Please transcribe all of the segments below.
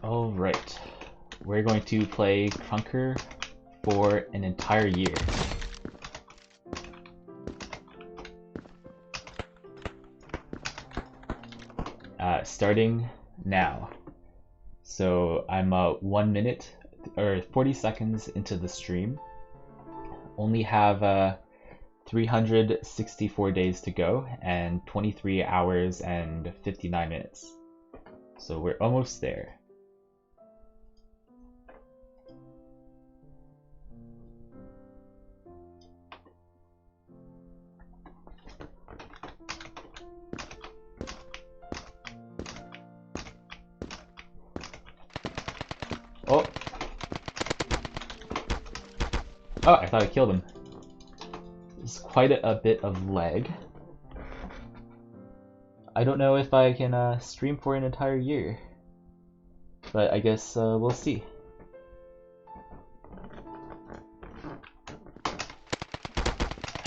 Alright, we're going to play Krunker for an entire year. Starting now. So I'm 1 minute or 40 seconds into the stream. Only have 364 days to go and 23 hours and 59 minutes. So we're almost there. Oh! Oh, I thought I killed him. There's quite a bit of lag. I don't know if I can stream for an entire year, but I guess we'll see.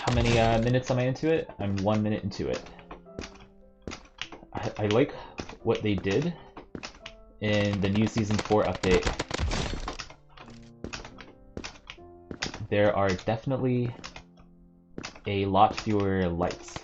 How many minutes am I into it? I'm 1 minute into it. I like what they did in the new Season 4 update. There are definitely a lot fewer lights.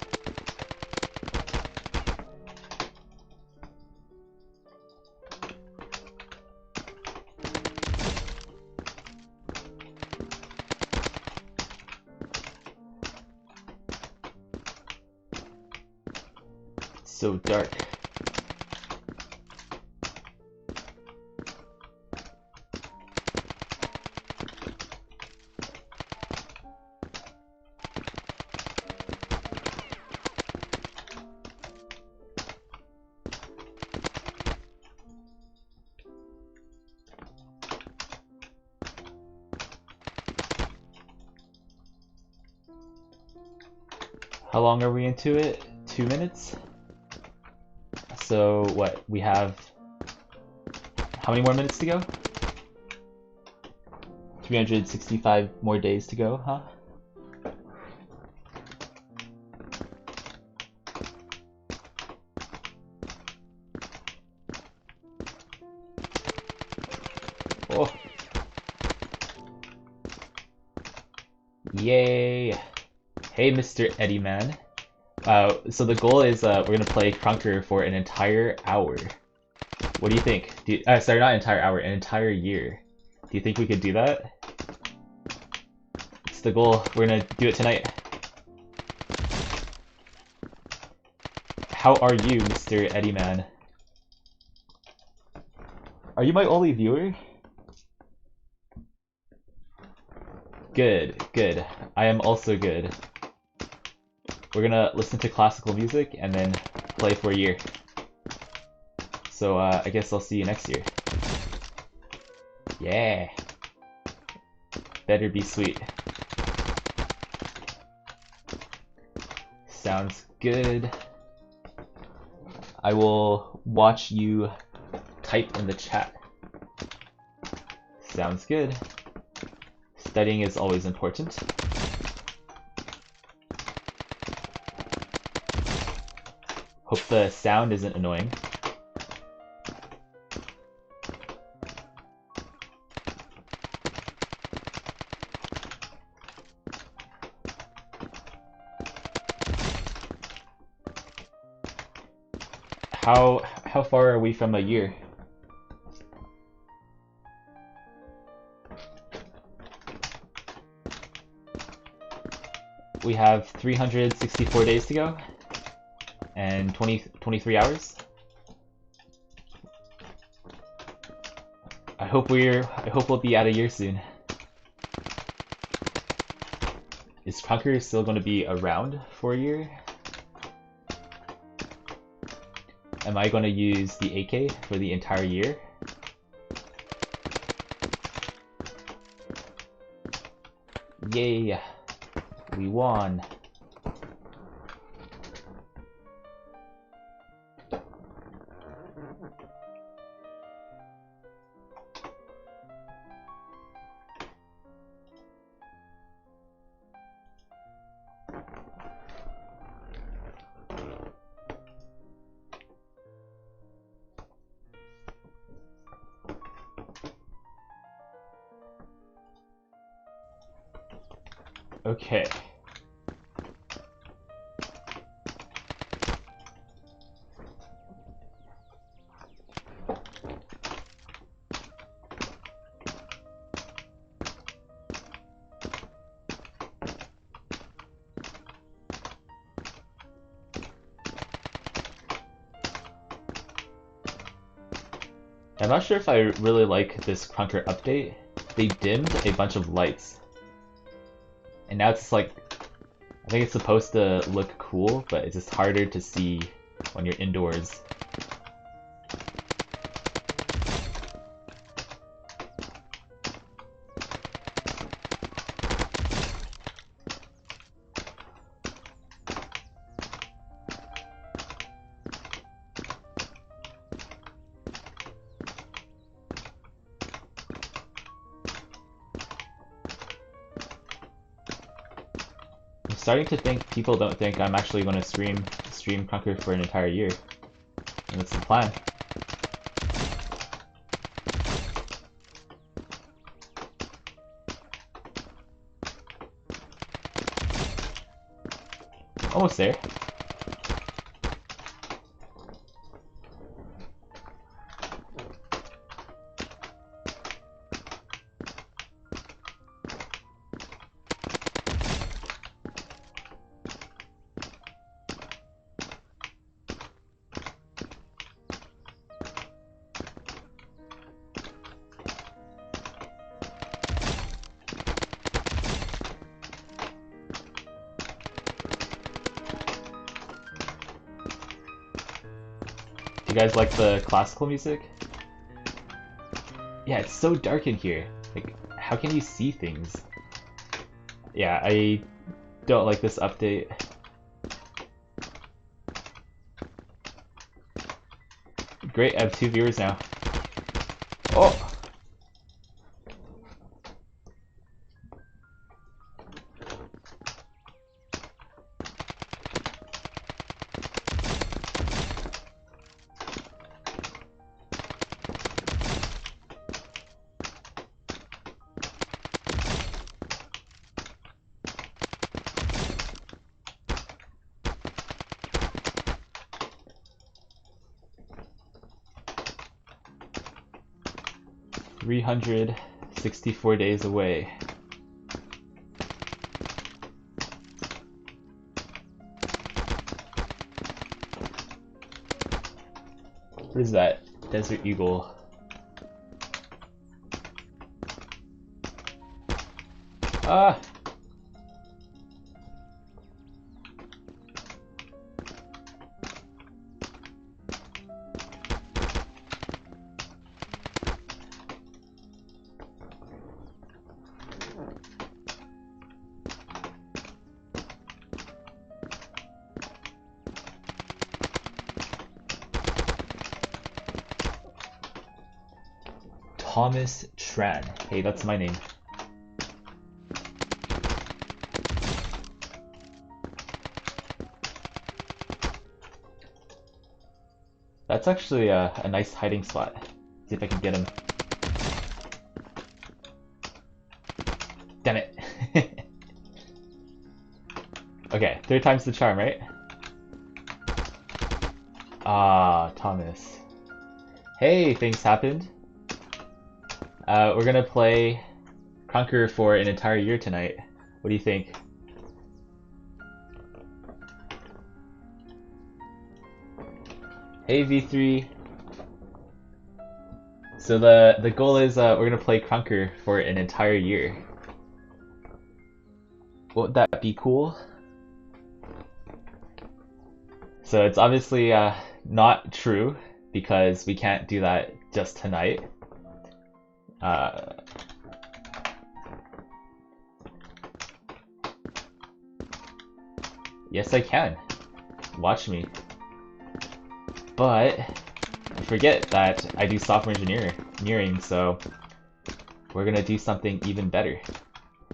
So dark. How long are we into it? 2 minutes? So what, we have how many more minutes to go? 365 more days to go, huh? Oh. Yay! Hey, Mr. Eddie Man. So the goal is we're gonna play Krunker for an entire hour. What do you think? Sorry, not entire hour, an entire year. Do you think we could do that? It's the goal. We're gonna do it tonight. How are you, Mr. Eddie Man? Are you my only viewer? Good, good. I am also good. We're gonna listen to classical music and then play for a year. So I guess I'll see you next year. Yeah. Better be sweet. Sounds good. I will watch you type in the chat. Sounds good. Studying is always important. Hope the sound isn't annoying. How far are we from a year? We have 364 days to go and 23 hours. I hope we'll be out of year soon. Is Krunker still going to be around for a year? Am I going to use the AK for the entire year? Yay! We won! Okay. I'm not sure if I really like this Krunker update. They dimmed a bunch of lights. And now it's like, I think it's supposed to look cool, but it's just harder to see when you're indoors. I'm starting to think people don't think I'm actually going to stream Krunker for an entire year. And that's the plan. Almost there. Do you guys like the classical music? Yeah, it's so dark in here. Like, how can you see things? Yeah, I don't like this update. Great, I have 2 viewers now. Oh! $364 days away. What is that? Desert Eagle. Ah! Thomas Tran. Hey, that's my name. That's actually a nice hiding spot. See if I can get him. Damn it. Okay, 3rd time's the charm, right? Ah, Thomas. Hey, things happened. We're gonna play Krunker for an entire year tonight. What do you think? Hey V3. So the goal is we're gonna play Krunker for an entire year. Won't that be cool? So it's obviously not true because we can't do that just tonight. Yes, I can. Watch me. But forget that I do software engineering, so we're gonna do something even better.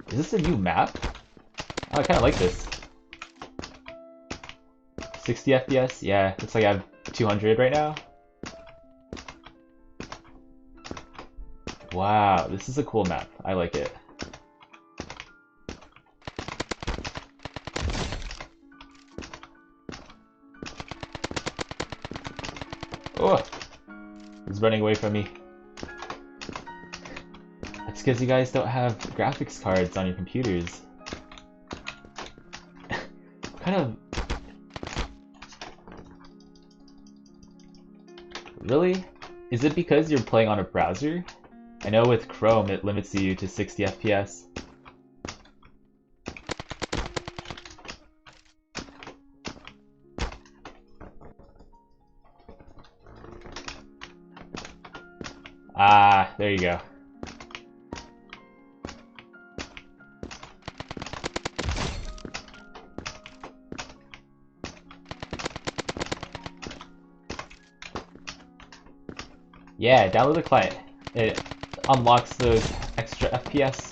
Is this a new map? Oh, I kind of like this. 60 FPS? Yeah, looks like I have 200 right now. Wow, this is a cool map. I like it. He's running away from me. That's because you guys don't have graphics cards on your computers. Kind of... Really? Is it because you're playing on a browser? I know with Chrome it limits you to 60 FPS. Ah, there you go. Yeah, download the client. It unlocks those extra FPS.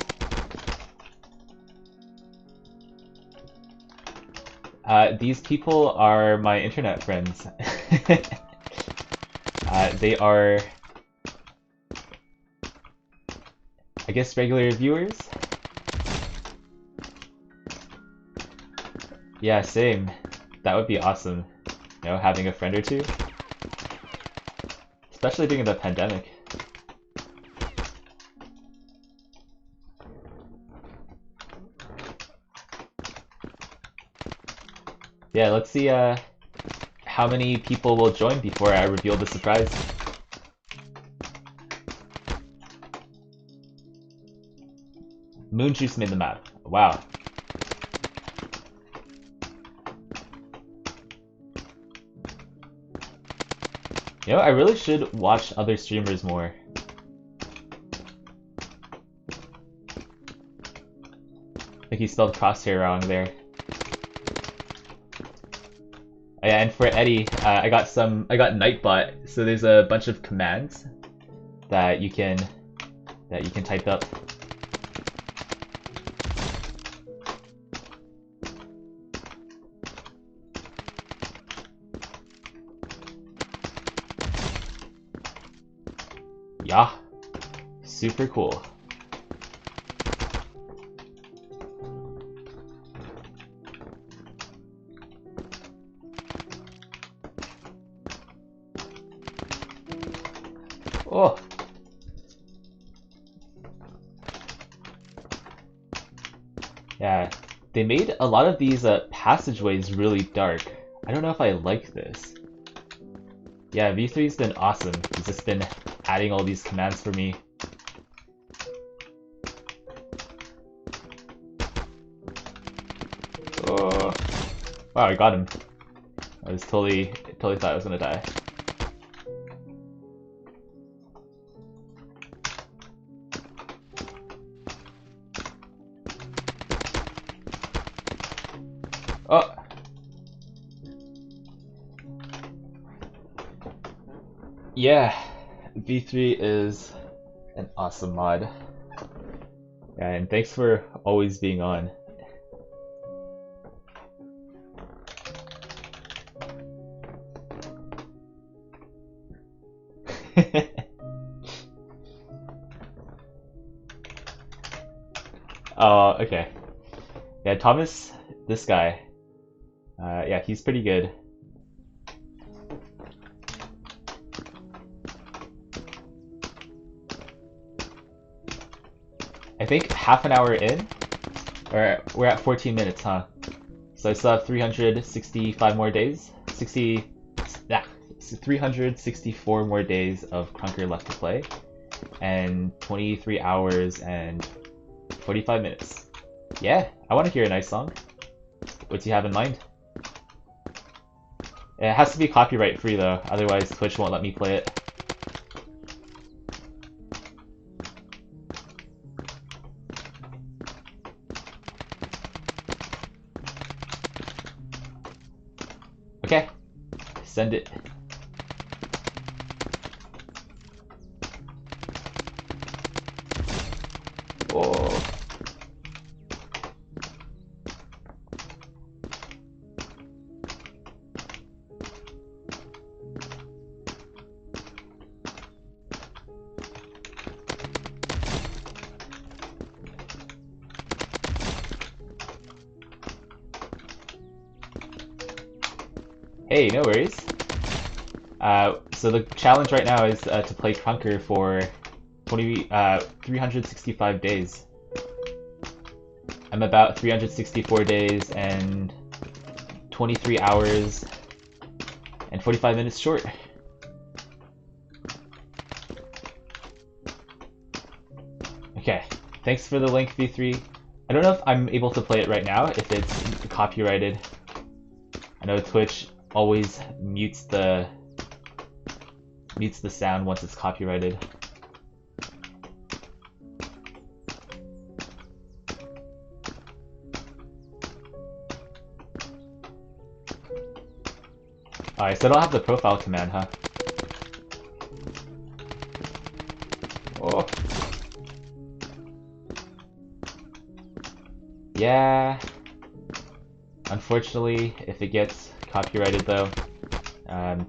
These people are my internet friends. They are, I guess, regular viewers? Yeah, same. That would be awesome. You know, having a friend or two. Especially during the pandemic. Yeah, let's see how many people will join before I reveal the surprise. Moon Juice made the map. Wow. You know, I really should watch other streamers more. I think he spelled crosshair wrong there. Oh, yeah, and for Eddie, I got Nightbot. So there's a bunch of commands that you can type up. Yeah, super cool. Oh. Yeah, they made a lot of these passageways really dark. I don't know if I like this. Yeah, V3's been awesome. He's just been adding all these commands for me. Oh. Wow, I got him. I was totally thought I was gonna die. Oh! Yeah, V3 is an awesome mod. Yeah, and thanks for always being on. Oh, okay. Yeah, Thomas, this guy. Yeah, he's pretty good. I think half an hour in, or we're at 14 minutes, huh? So I still have 365 more days. 364 more days of Krunker left to play, and 23 hours and 45 minutes. Yeah, I want to hear a nice song. What do you have in mind? It has to be copyright free though, otherwise Twitch won't let me play it. Okay, send it. Oh. Hey, no worries. So the challenge right now is to play Krunker for 365 days. I'm about 364 days and 23 hours and 45 minutes short. Okay, thanks for the link, V3. I don't know if I'm able to play it right now, if it's copyrighted. I know Twitch always mutes the sound once it's copyrighted. Alright, so I don't have the profile command, huh? Oh. Yeah. Unfortunately, if it gets copyrighted though,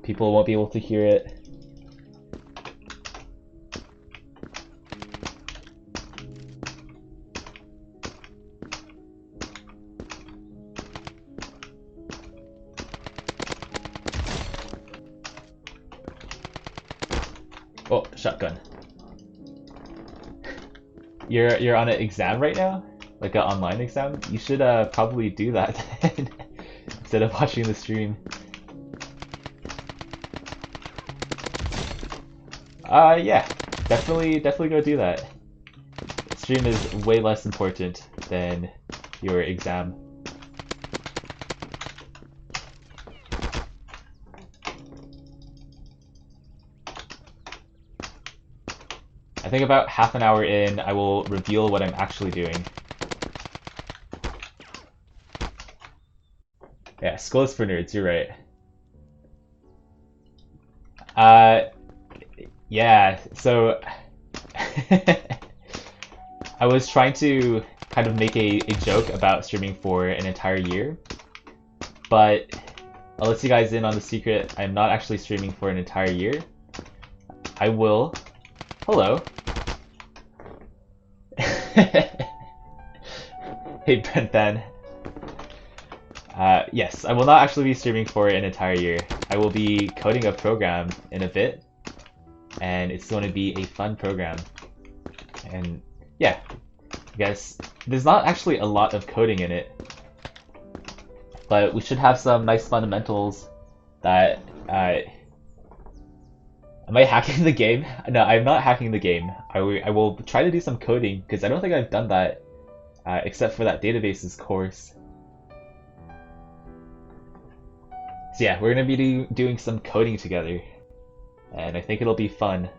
people won't be able to hear it. Oh, shotgun. You're on an exam right now? Like an online exam? You should probably do that instead of watching the stream. Yeah, definitely go do that. The stream is way less important than your exam. I think about half an hour in, I will reveal what I'm actually doing. Yeah, school is for nerds, you're right. Yeah, so I was trying to kind of make a joke about streaming for an entire year, but I'll let you guys in on the secret. I'm not actually streaming for an entire year. I will. Hello. Hey, Brent Ben. Yes, I will not actually be streaming for an entire year. I will be coding a program in a bit, and it's going to be a fun program. And yeah, I guess there's not actually a lot of coding in it, but we should have some nice fundamentals that am I hacking the game? No, I'm not hacking the game. I will try to do some coding, because I don't think I've done that, except for that databases course. So yeah, we're going to be doing some coding together, and I think it'll be fun.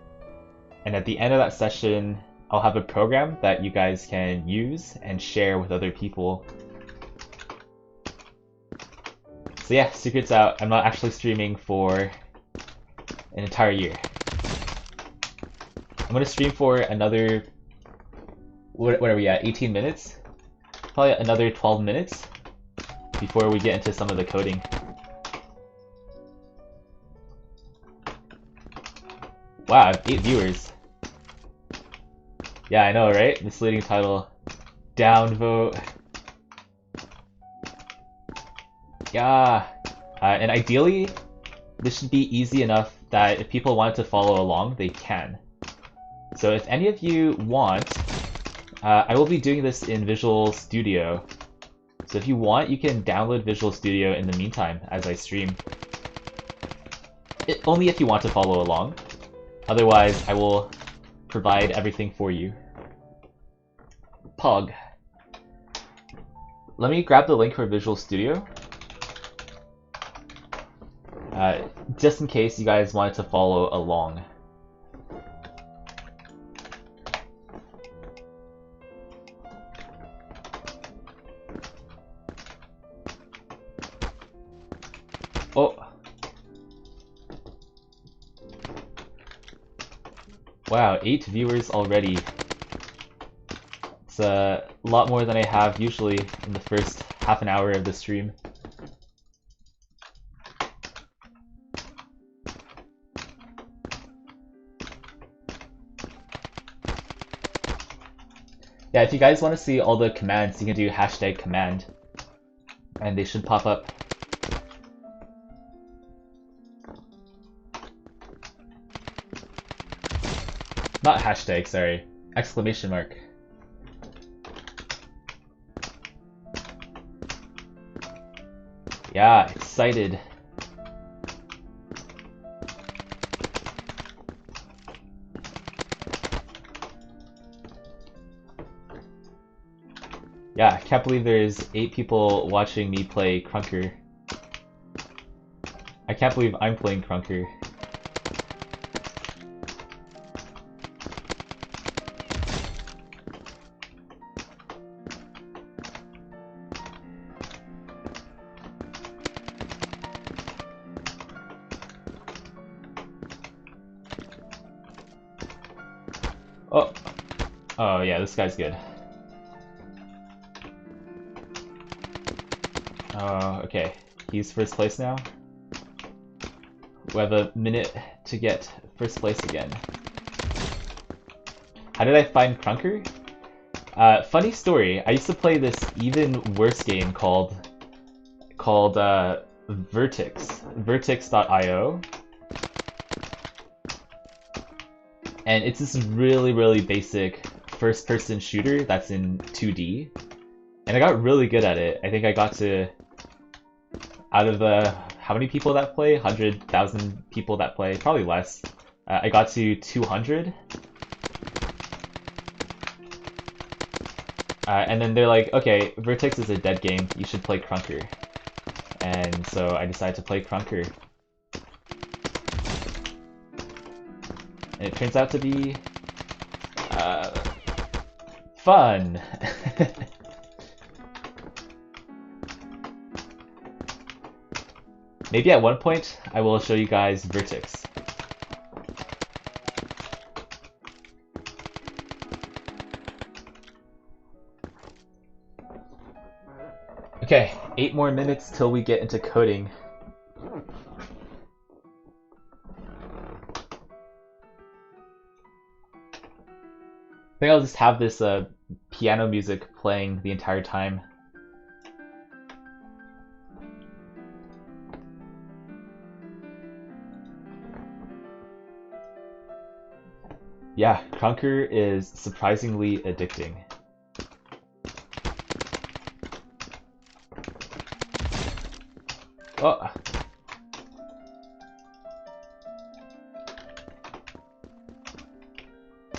And at the end of that session, I'll have a program that you guys can use and share with other people. So yeah, secret's out. I'm not actually streaming for an entire year. I'm gonna stream for another, what are we at, 18 minutes? Probably another 12 minutes before we get into some of the coding. Wow, I have 8 viewers. Yeah, I know, right? Misleading title. Downvote. Yeah. And ideally, this should be easy enough that if people want to follow along, they can. So if any of you want, I will be doing this in Visual Studio. So if you want, you can download Visual Studio in the meantime as I stream. Only if you want to follow along. Otherwise, I will provide everything for you. Pog. Let me grab the link for Visual Studio. Just in case you guys wanted to follow along. Oh. Wow, 8 viewers already. It's a lot more than I have usually in the first half an hour of the stream. Yeah, if you guys want to see all the commands, you can do #command, and they should pop up. Not hashtag, sorry. Exclamation mark. Yeah, excited. Yeah, I can't believe there's 8 people watching me play Krunker. I can't believe I'm playing Krunker. Oh, oh yeah, this guy's good. Oh, okay. He's first place now. We have a minute to get first place again. How did I find Krunker? Funny story. I used to play this even worse game called Vertix, Vertix.io, and it's this really basic first-person shooter that's in 2D, and I got really good at it. I think I got to, out of the how many people that play, 100,000 people that play, probably less. I got to 200. And then they're like, okay, Vertex is a dead game, you should play Krunker. And so I decided to play Krunker. And it turns out to be fun. Maybe at one point I will show you guys Vertex. Okay, 8 more minutes till we get into coding. I think I'll just have this piano music playing the entire time. Yeah, Krunker is surprisingly addicting. Oh.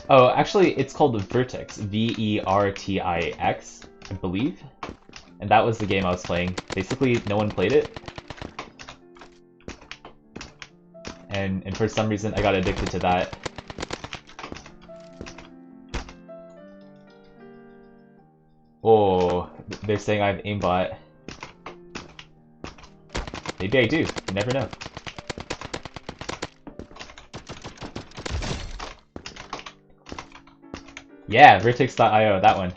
Oh, actually, it's called Vertix, V-E-R-T-I-X, I believe. And that was the game I was playing. Basically, no one played it. And for some reason, I got addicted to that. Oh, they're saying I have aimbot. Maybe I do, you never know. Yeah, Vertex.io, that one.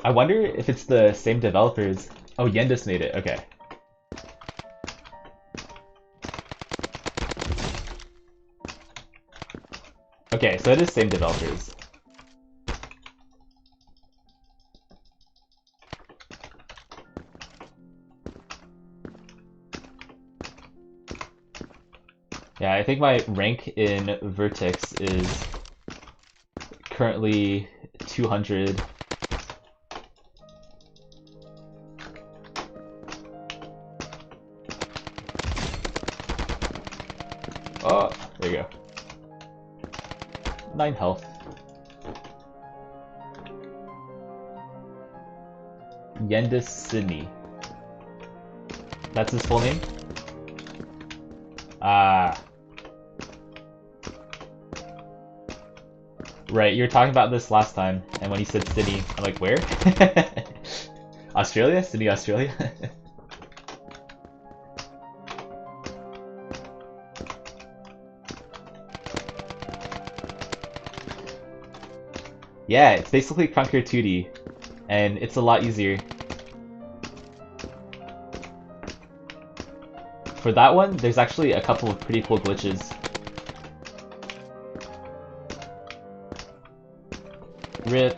I wonder if it's the same developers. Oh, Yendis made it, okay. Okay, so it is same developers. Yeah, I think my rank in Vertex is currently 200. Oh, there you go. 9 health. Yendis Sydney. That's his full name? Ah. Right, you were talking about this last time, and when you said Sydney, I'm like, where? Australia? Sydney, Australia? Yeah, it's basically Krunker 2D, and it's a lot easier. For that one, there's actually a couple of pretty cool glitches. RIP.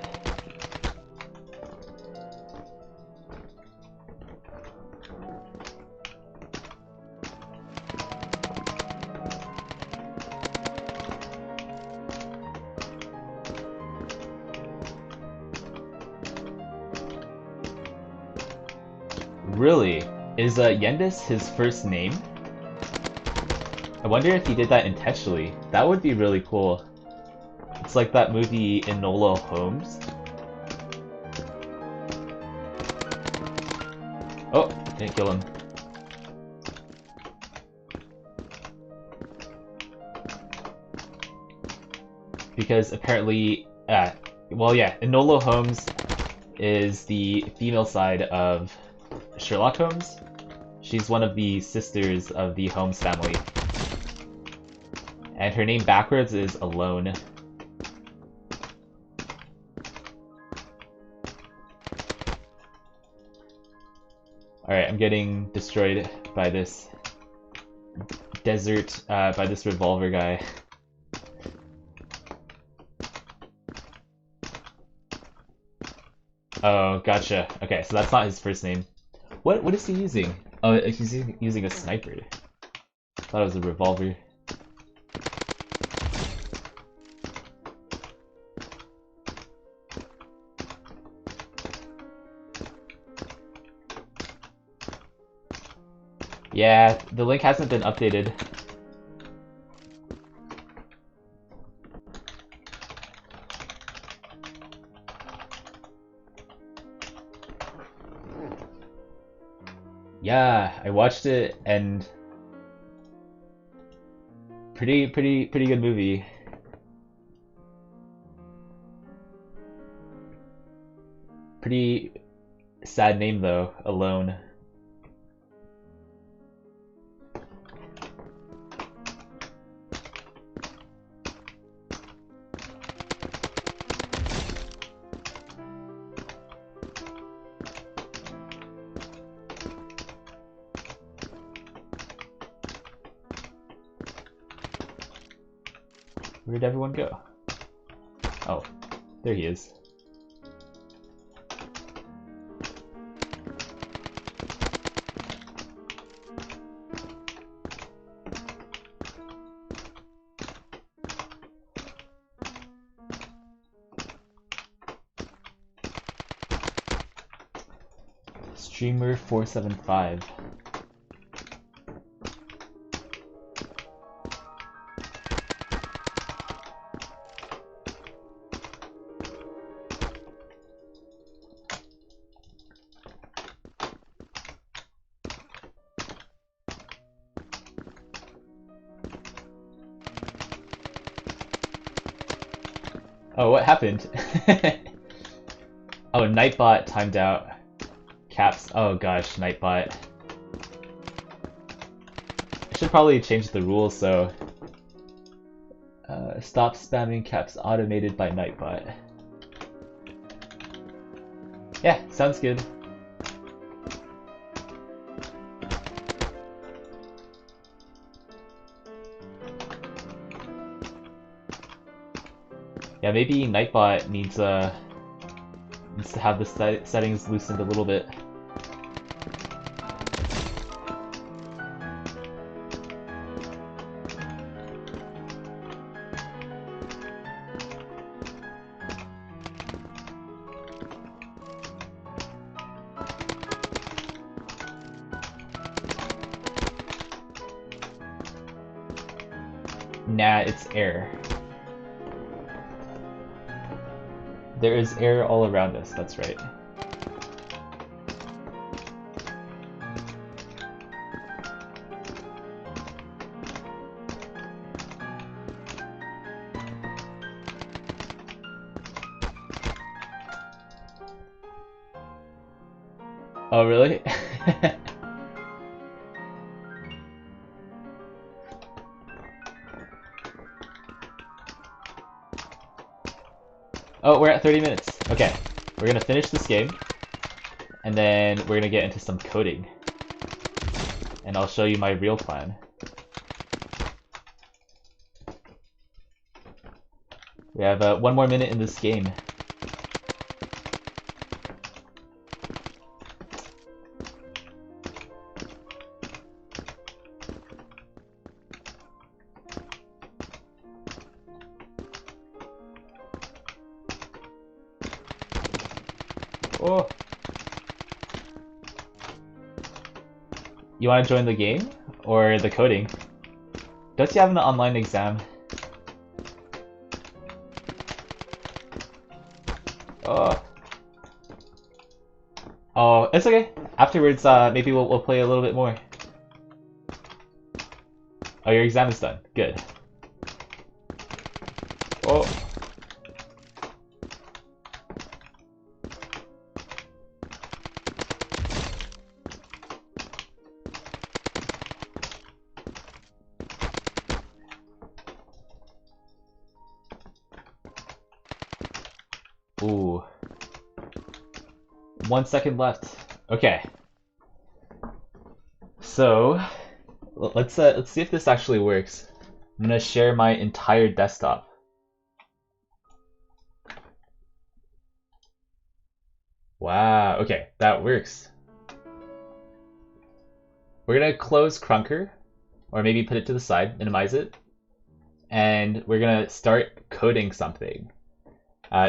Really? Is Yendis his first name? I wonder if he did that intentionally. That would be really cool. It's like that movie Enola Holmes. Oh, didn't kill him. Because apparently, well, yeah, Enola Holmes is the female side of Sherlock Holmes. She's one of the sisters of the Holmes family. And her name backwards is Alone. Alright, I'm getting destroyed by this desert, by this revolver guy. Oh, gotcha. Okay, so that's not his first name. What is he using? Oh, he's using a sniper. I thought it was a revolver. Yeah, the link hasn't been updated. Yeah, I watched it and pretty good movie. Pretty sad name though, Alone. Where'd everyone go? Oh, there he is. Streamer 475. Oh, what happened? Oh, Nightbot timed out. Caps. Oh gosh, Nightbot. I should probably change the rules so stop spamming caps automated by Nightbot. Yeah, sounds good. Yeah, maybe Nightbot needs to have the settings loosened a little bit. Nah, it's air. There is air all around us, that's right. Oh, really? Oh, we're at 30 minutes. Okay, we're gonna finish this game, and then we're gonna get into some coding. And I'll show you my real plan. We have 1 more minute in this game. Oh! You want to join the game or the coding? Don't you have an online exam? Oh, oh, it's okay. Afterwards, maybe we'll play a little bit more. Oh, your exam is done. Good. Oh. Ooh. 1 second left. Okay. So let's see if this actually works. I'm gonna share my entire desktop. Wow. Okay, that works. We're gonna close Krunker, or maybe put it to the side, minimize it, and we're gonna start coding something.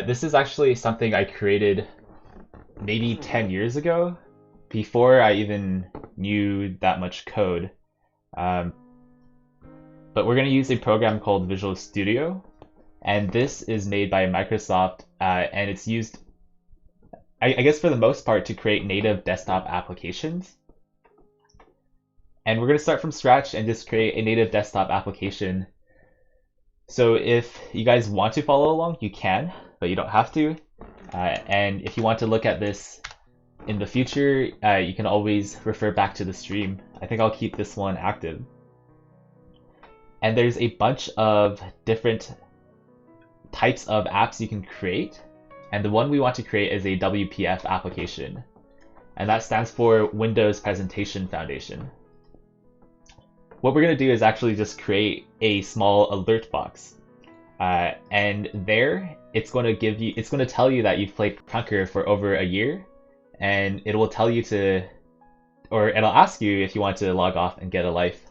This is actually something I created maybe 10 years ago, before I even knew that much code. But we're going to use a program called Visual Studio, and this is made by Microsoft, and it's used, I guess for the most part, to create native desktop applications. And we're going to start from scratch and just create a native desktop application. So if you guys want to follow along, you can, but you don't have to. And if you want to look at this in the future, you can always refer back to the stream. I think I'll keep this one active. And there's a bunch of different types of apps you can create. And the one we want to create is a WPF application. And that stands for Windows Presentation Foundation. What we're going to do is actually just create a small alert box. And there, it's going to tell you that you've played Krunker for over a year, and it will tell you or it'll ask you if you want to log off and get a life.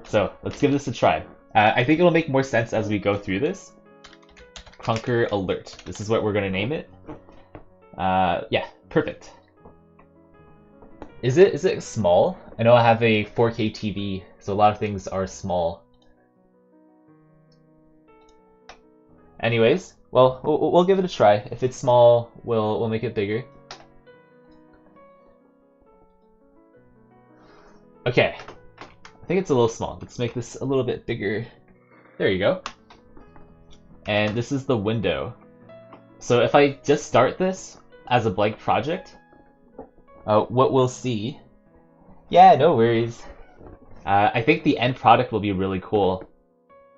So let's give this a try. I think it'll make more sense as we go through this. Krunker alert. This is what we're going to name it. Yeah, perfect. Is it small? I know I have a 4K TV, so a lot of things are small. Anyways, well, we'll give it a try. If it's small, we'll make it bigger. Okay, I think it's a little small. Let's make this a little bit bigger. There you go. And this is the window. So if I just start this as a blank project, what we'll see... Yeah, no worries. I think the end product will be really cool.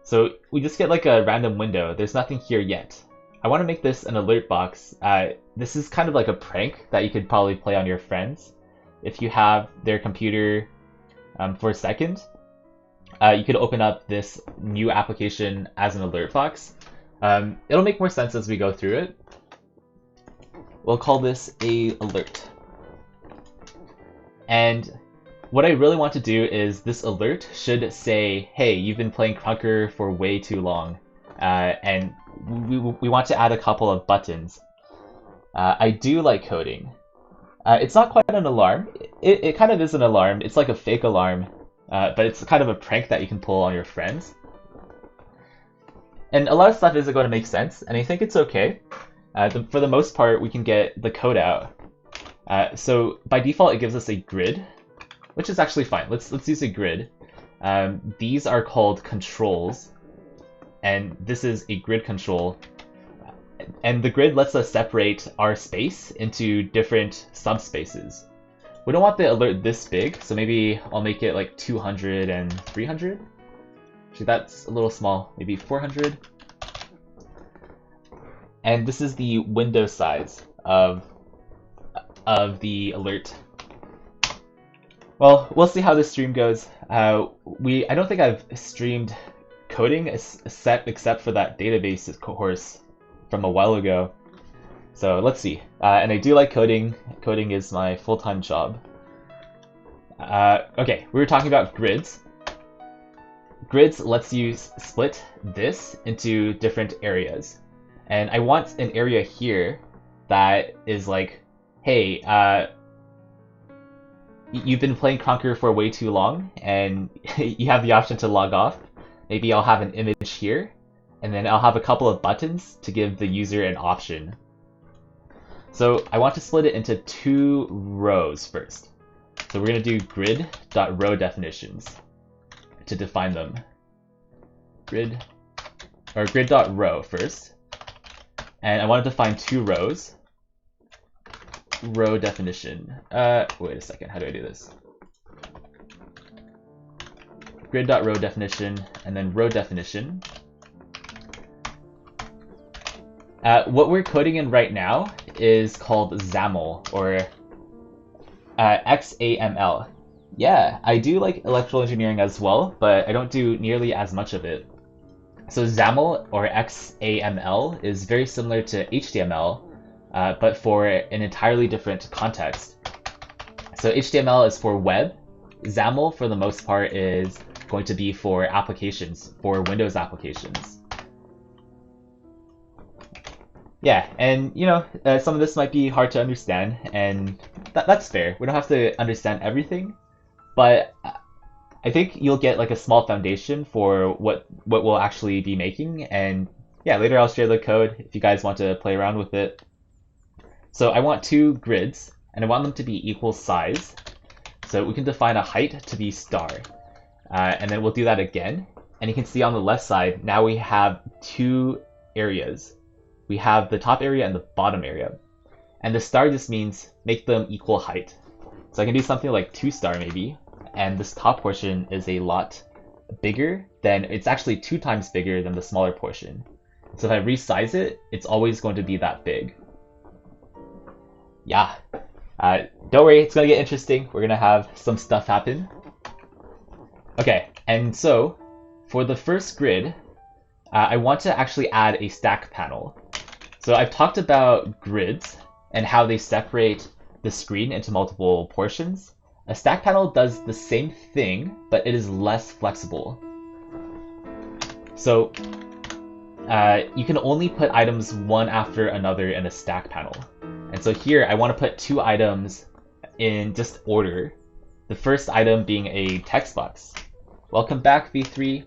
So we just get like a random window. There's nothing here yet. I want to make this an alert box. This is kind of like a prank that you could probably play on your friends. If you have their computer for a second, you could open up this new application as an alert box. It'll make more sense as we go through it. We'll call this a alert. And what I really want to do is this alert should say, hey, you've been playing Krunker for way too long. And we want to add a couple of buttons. I do like coding. It's not quite an alarm. It kind of is an alarm. It's like a fake alarm, but it's kind of a prank that you can pull on your friends. And a lot of stuff isn't going to make sense, and I think it's okay. For the most part, we can get the code out. So by default, it gives us a grid, which is actually fine. Let's use a grid. These are called controls, and this is a grid control. And the grid lets us separate our space into different subspaces. We don't want the alert this big, so maybe I'll make it like 200 and 300. Actually, that's a little small, maybe 400. And this is the window size of the alert. Well, we'll see how this stream goes. I don't think I've streamed coding except for that database course from a while ago. So let's see. And I do like coding. Coding is my full-time job. Okay, we were talking about grids. Grids lets you split this into different areas. And I want an area here that is like, hey, you've been playing Krunker for way too long and you have the option to log off, maybe I'll have an image here, and then I'll have a couple of buttons to give the user an option. So I want to split it into 2 rows first. So we're going to do grid.row definitions to define them. Grid.row first. And I want to define 2 rows. Row definition. Wait a second, how do I do this? Grid.row definition, and then row definition. What we're coding in right now is called XAML, or XAML. Yeah, I do like electrical engineering as well, but I don't do nearly as much of it. So XAML, or XAML, is very similar to HTML, but for an entirely different context. So HTML is for web. XAML, for the most part, is going to be for applications, for Windows applications. Yeah, and you know, some of this might be hard to understand, and that's fair. We don't have to understand everything, but I think you'll get like a small foundation for what we'll actually be making, and yeah, later I'll share the code if you guys want to play around with it. So I want 2 grids, and I want them to be equal size. So we can define a height to be star, and then we'll do that again. And you can see on the left side, now we have 2 areas. We have the top area and the bottom area. And the star just means make them equal height. So I can do something like 2 star maybe, and this top portion is a lot bigger than, it's actually 2 times bigger than the smaller portion. So if I resize it, it's always going to be that big. Yeah. Don't worry, it's gonna get interesting. We're gonna have some stuff happen. Okay, and so for the first grid, I want to actually add a stack panel. So I've talked about grids and how they separate the screen into multiple portions. A stack panel does the same thing, but it is less flexible. So you can only put items one after another in a stack panel. And so here I want to put 2 items in just order. The first item being a text box. Welcome back, V3.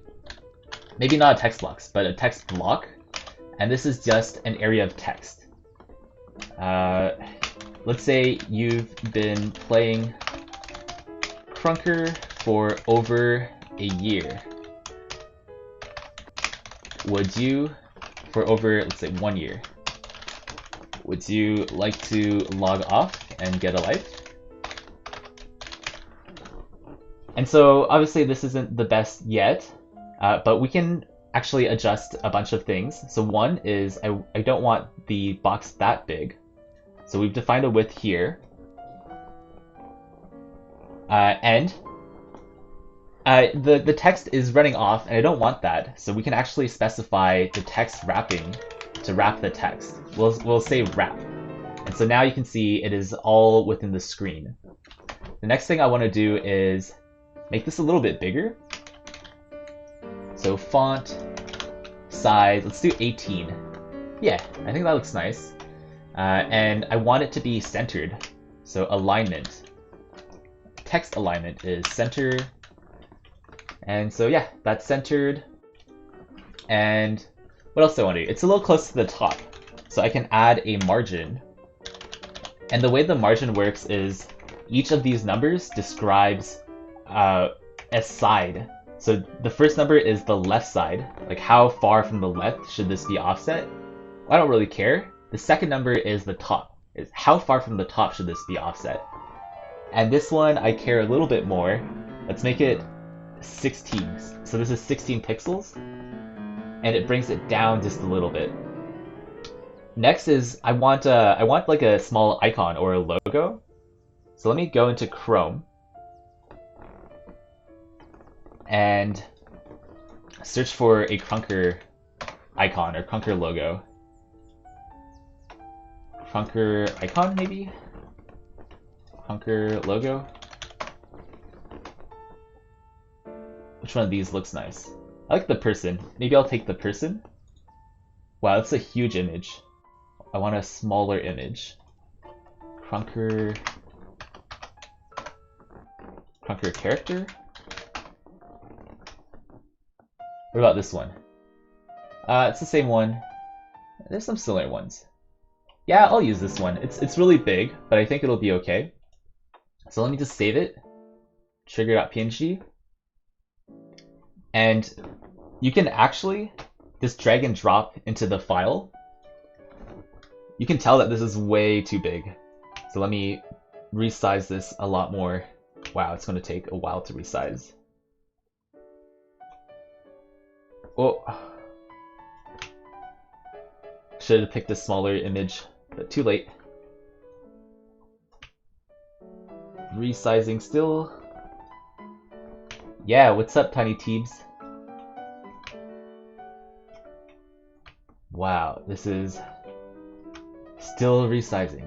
Maybe not a text box, but a text block. And this is just an area of text. Let's say you've been playing Krunker for over a year. Would you, for over, let's say 1 year, would you like to log off and get a life? And so obviously this isn't the best yet, but we can actually adjust a bunch of things. So one is I don't want the box that big. So we've defined a width here. And the text is running off, and I don't want that. So we can actually specify the text wrapping to wrap the text. We'll say wrap. And so now you can see it is all within the screen. The next thing I want to do is make this a little bit bigger. So font, size, let's do 18. Yeah, I think that looks nice. And I want it to be centered. So alignment. Text alignment is center. And so yeah, that's centered. And what else do I want to do? It's a little close to the top. So I can add a margin. And the way the margin works is each of these numbers describes a side. So the first number is the left side, like how far from the left should this be offset? I don't really care. The second number is the top, is how far from the top should this be offset? And this one I care a little bit more. Let's make it 16. So this is 16 pixels, and it brings it down just a little bit. Next is I want like a small icon or a logo. So let me go into Chrome and search for a Krunker icon or Krunker logo. Krunker icon, maybe? Krunker logo? Which one of these looks nice? I like the person. Maybe I'll take the person. Wow, that's a huge image. I want a smaller image. Krunker Krunker character. What about this one? It's the same one. There's some similar ones. Yeah, I'll use this one. It's really big, but I think it'll be okay. So let me just save it. Trigger.png. And you can actually just drag and drop into the file. You can tell that this is way too big. So let me resize this a lot more. Wow, it's going to take a while to resize. Oh. Should have picked a smaller image, but too late. Resizing still. Yeah, what's up, Tiny Teebs? Wow, this is still resizing.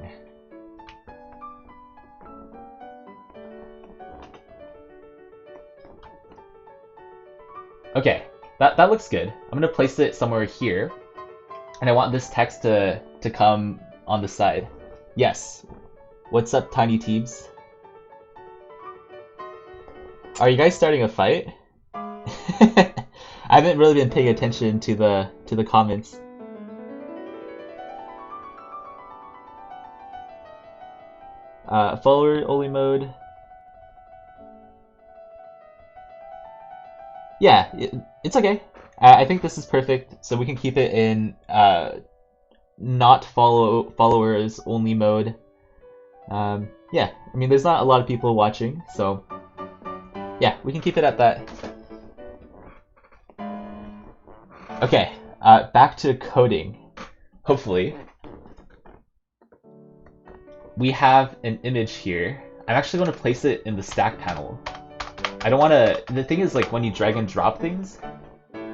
Okay, that looks good. I'm gonna place it somewhere here, and I want this text to come on the side. Yes. What's up, Tiny Teebs? Are you guys starting a fight? I haven't really been paying attention to the comments. Follower only mode. Yeah, it's okay. I think this is perfect, so we can keep it in not followers only mode. Yeah, I mean, there's not a lot of people watching, so yeah, we can keep it at that. Okay, back to coding. Hopefully. We have an image here. I'm actually going to place it in the stack panel. I don't want to... The thing is, like, when you drag and drop things,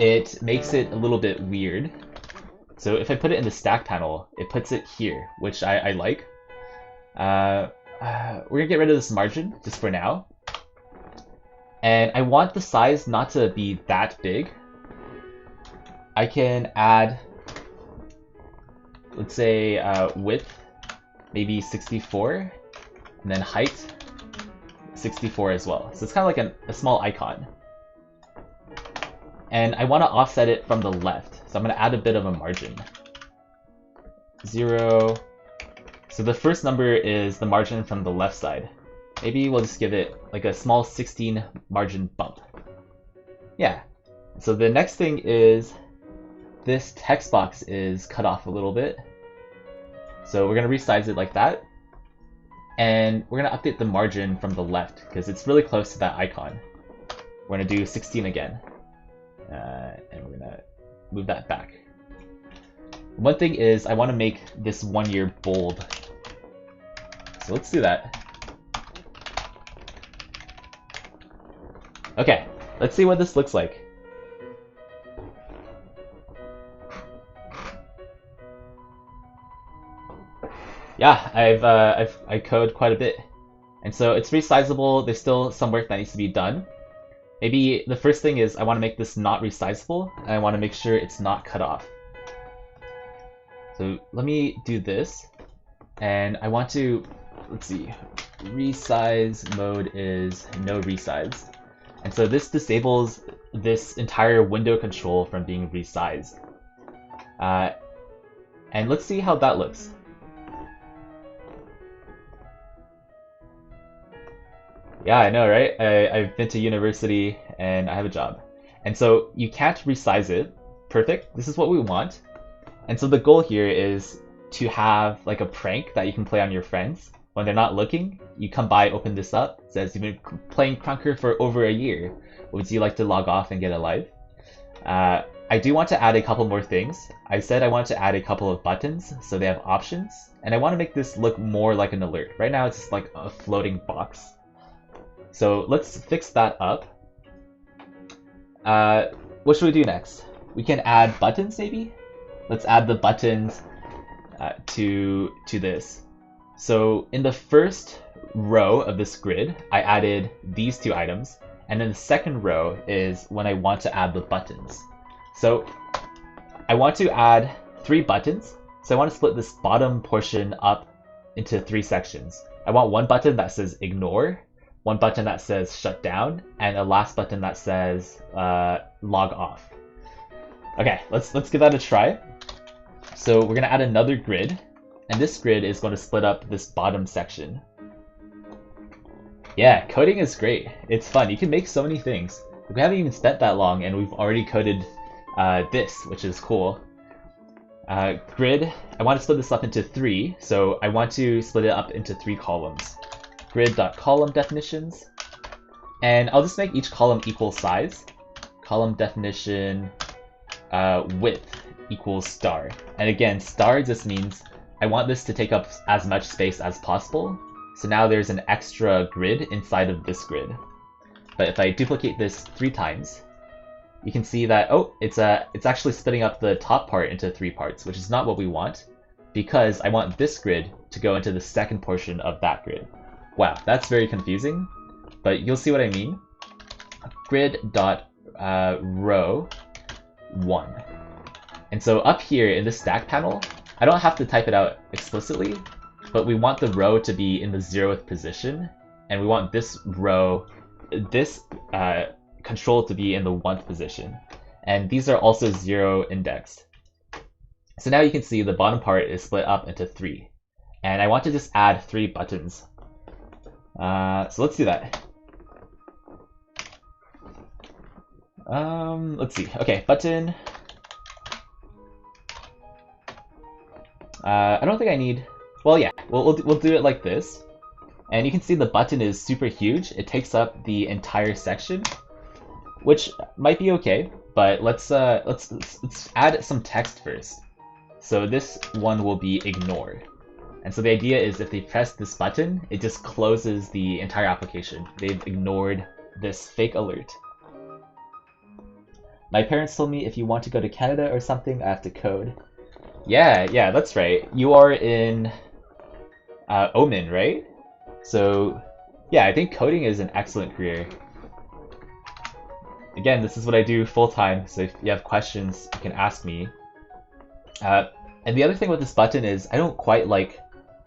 it makes it a little bit weird. So if I put it in the stack panel, it puts it here, which I like. We're going to get rid of this margin, just for now. And I want the size not to be that big. I can add, let's say, width, maybe 64, and then height, 64 as well. So it's kind of like a small icon. And I want to offset it from the left, so I'm going to add a bit of a margin. 0. So the first number is the margin from the left side. Maybe we'll just give it like a small 16 margin bump. Yeah. So the next thing is this text box is cut off a little bit. So we're going to resize it like that. And we're going to update the margin from the left because it's really close to that icon. We're going to do 16 again. And we're going to move that back. One thing is I want to make this 1 year bold. So let's do that. Okay, let's see what this looks like. Yeah, I code quite a bit, and so it's resizable. There's still some work that needs to be done. Maybe the first thing is I want to make this not resizable, and I want to make sure it's not cut off. So let me do this, and I want to, let's see, resize mode is no resize. And so this disables this entire window control from being resized. And let's see how that looks. Yeah, I know, right? I've been to university and I have a job. And so you can't resize it. Perfect. This is what we want. And so the goal here is to have like a prank that you can play on your friends. When they're not looking, you come by, open this up. It says you've been playing Krunker for over a year. Would you like to log off and get a live? I do want to add a couple more things. I said I want to add a couple of buttons so they have options. And I want to make this look more like an alert. Right now it's just like a floating box. So let's fix that up. What should we do next? We can add buttons maybe? Let's add the buttons to this. So in the first row of this grid, I added these two items. And then the second row is when I want to add the buttons. So I want to add 3 buttons. So I want to split this bottom portion up into 3 sections. I want one button that says ignore, one button that says shut down, and a last button that says log off. Okay, let's give that a try. So we're gonna add another grid, and this grid is going to split up this bottom section. Yeah, coding is great. It's fun. You can make so many things. We haven't even spent that long, and we've already coded this, which is cool. Grid, I want to split this up into 3, so I want to split it up into 3 columns. Grid.column definitions, and I'll just make each column equal size. Column definition width equals star. And again, star just means I want this to take up as much space as possible. So now there's an extra grid inside of this grid. But if I duplicate this 3 times, you can see that, oh, it's actually splitting up the top part into 3 parts, which is not what we want, because I want this grid to go into the second portion of that grid. Wow, that's very confusing, but you'll see what I mean. Grid.row 1. And so up here in this stack panel, I don't have to type it out explicitly, but we want the row to be in the 0th position, and we want this row, this control to be in the 1th position. And these are also 0 indexed. So now you can see the bottom part is split up into 3. And I want to just add 3 buttons. So let's do that. Let's see. Okay, button. I don't think I need... Well, yeah, we'll do it like this. And you can see the button is super huge. It takes up the entire section, which might be okay, but let's add some text first. So this one will be ignore. And so the idea is if they press this button, it just closes the entire application. They've ignored this fake alert. My parents told me if you want to go to Canada or something, I have to code. Yeah, that's right. You are in Oman, right? So yeah, I think coding is an excellent career. Again, this is what I do full-time, so if you have questions, you can ask me. And the other thing with this button is I don't quite like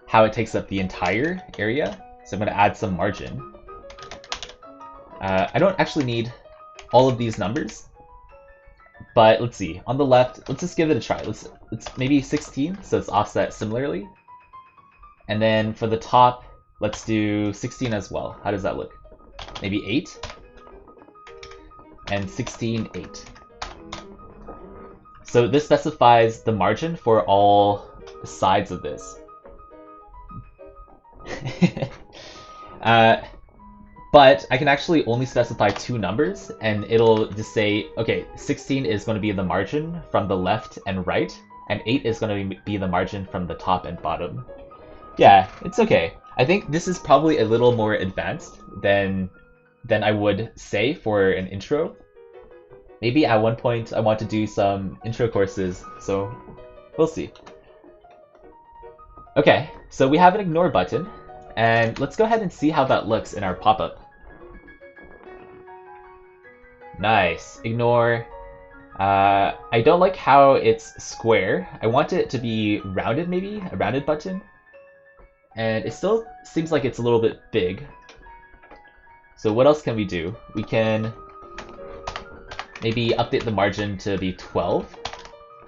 how it takes up the entire area, so I'm going to add some margin. I don't actually need all of these numbers, but let's see. On the left, let's just give it a try. Let's maybe 16, so it's offset similarly. And then for the top, let's do 16 as well. How does that look? Maybe 8? And 16, 8. So this specifies the margin for all sides of this. But I can actually only specify 2 numbers, and it'll just say, okay, 16 is going to be the margin from the left and right, and 8 is going to be the margin from the top and bottom. Yeah, it's okay. I think this is probably a little more advanced than I would say for an intro. Maybe at one point I want to do some intro courses, so we'll see. Okay, so we have an ignore button, and let's go ahead and see how that looks in our pop-up. Nice. Ignore. I don't like how it's square. I want it to be rounded, maybe? A rounded button? And it still seems like it's a little bit big. So what else can we do? We can maybe update the margin to be 12.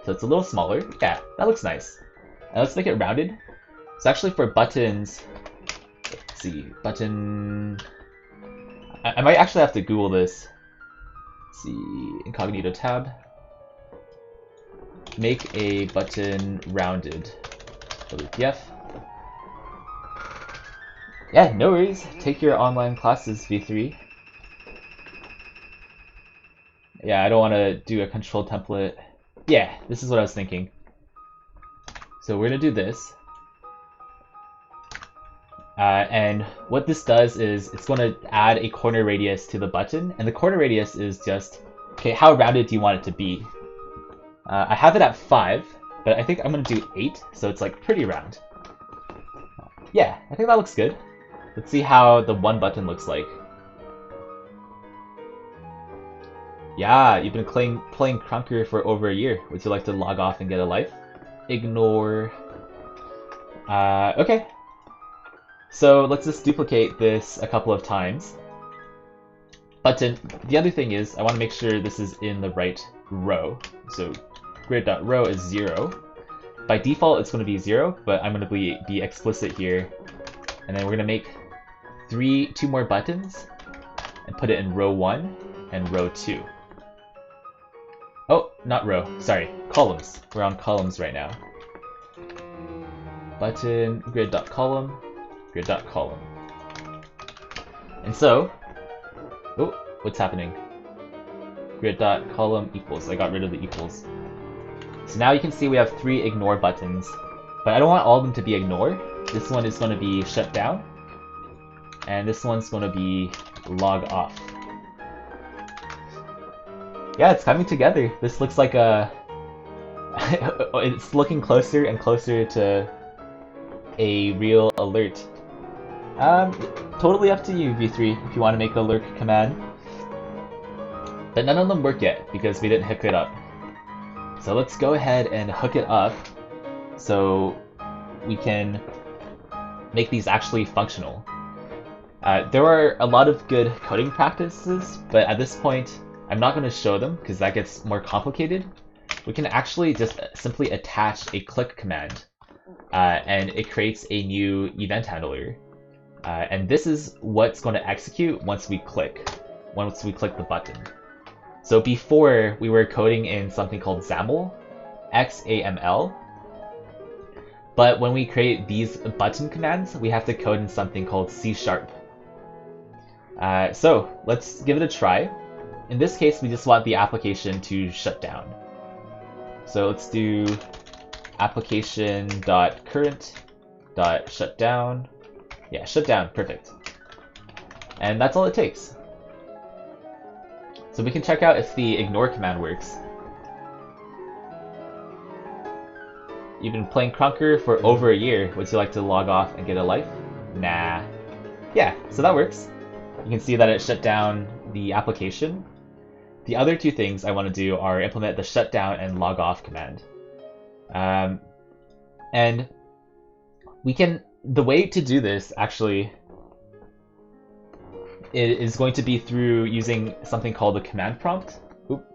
So it's a little smaller. Yeah, that looks nice. And let's make it rounded. So actually for buttons, let's see, button... I might actually have to Google this. Let's see, incognito tab. Make a button rounded. WPF. Yeah, no worries. Take your online classes, V3. Yeah, I don't want to do a control template. Yeah, this is what I was thinking. So we're going to do this. And what this does is it's going to add a corner radius to the button. And the corner radius is just, okay, how rounded do you want it to be? I have it at 5, but I think I'm going to do 8, so it's like pretty round. Yeah, I think that looks good. Let's see how the one button looks like. Yeah, you've been playing Krunker for over a year. Would you like to log off and get a life? Ignore. Okay. So let's just duplicate this a couple of times. Button. The other thing is I want to make sure this is in the right row. So grid.row is 0. By default it's going to be 0, but I'm going to be explicit here. And then we're going to make two more buttons and put it in row 1 and row 2. Oh, not row, sorry, columns. We're on columns right now. Button grid.column, grid.column. And so, oh, what's happening? Grid.column equals, I got rid of the equals. So now you can see we have 3 ignore buttons, but I don't want all of them to be ignore. This one is going to be shut down, and this one's going to be log off. Yeah, it's coming together. This looks like a... it's looking closer and closer to a real alert. Totally up to you, V3, if you want to make a lurk command. But none of them work yet, because we didn't hook it up. So let's go ahead and hook it up so we can make these actually functional. There are a lot of good coding practices, but at this point, I'm not going to show them because that gets more complicated. We can actually just simply attach a click command, and it creates a new event handler. And this is what's going to execute once we click the button. So before, we were coding in something called XAML, XAML. But when we create these button commands, we have to code in something called C#. So let's give it a try. In this case, we just want the application to shut down. So let's do application.current.shutdown. Yeah, shut down, perfect. And that's all it takes. So we can check out if the ignore command works. You've been playing Krunker for over a year. Would you like to log off and get a life? Nah. Yeah, so that works. You can see that it shut down the application. The other two things I want to do are implement the shutdown and log off command. And the way to do this actually is going to be through using something called the command prompt. Oop.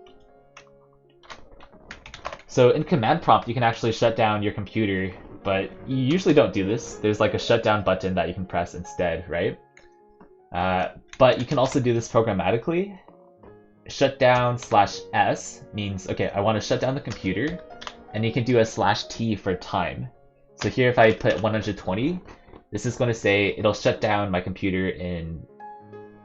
So in command prompt, you can actually shut down your computer, but you usually don't do this. There's like a shutdown button that you can press instead, right? But you can also do this programmatically. Shutdown/s means, okay, I want to shut down the computer, and you can do a /t for time. So here if I put 120, this is going to say it'll shut down my computer in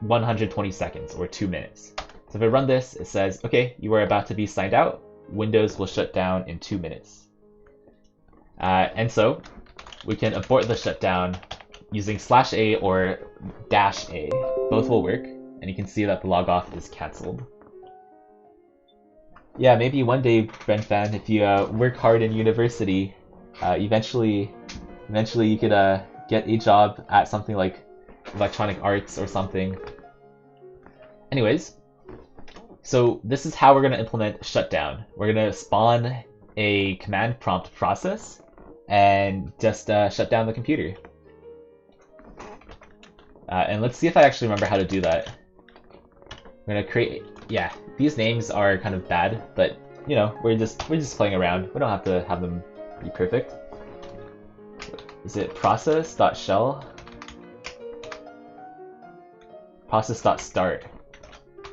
120 seconds or 2 minutes. So if I run this, it says, okay, you are about to be signed out. Windows will shut down in 2 minutes. And so we can abort the shutdown using /a or -a. Both will work. And you can see that the log off is cancelled. Yeah, maybe one day, Brenfan, if you work hard in university, eventually you could get a job at something like electronic arts or something. Anyways, so this is how we're going to implement shutdown. We're going to spawn a command prompt process and just shut down the computer. And let's see if I actually remember how to do that. We're gonna create, yeah, these names are kind of bad, but you know, we're just playing around. We don't have to have them be perfect. Is it process.shell? Process.start.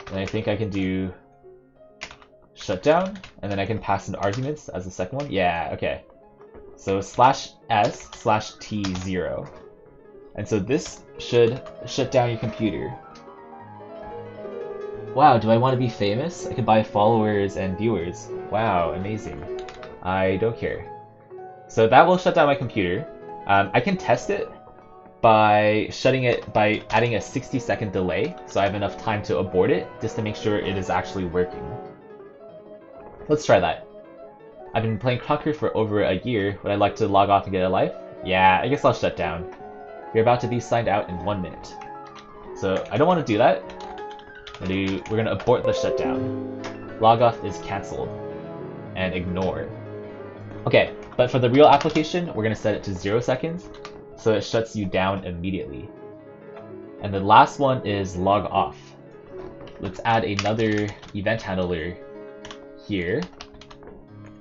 And I think I can do shutdown, and then I can pass in arguments as the second one. Yeah, okay. So /s/t0. And so this should shut down your computer. Wow, do I want to be famous? I can buy followers and viewers. Wow, amazing. I don't care. So that will shut down my computer. I can test it by adding a 60-second delay, so I have enough time to abort it, just to make sure it is actually working. Let's try that. I've been playing Krunker for over a year. Would I like to log off and get a life? Yeah, I guess I'll shut down. You're about to be signed out in 1 minute. So I don't want to do that. We're going to abort the shutdown. Log off is cancelled. And ignore. Okay, but for the real application, we're going to set it to 0 seconds. so it shuts you down immediately. And the last one is log off. Let's add another event handler here.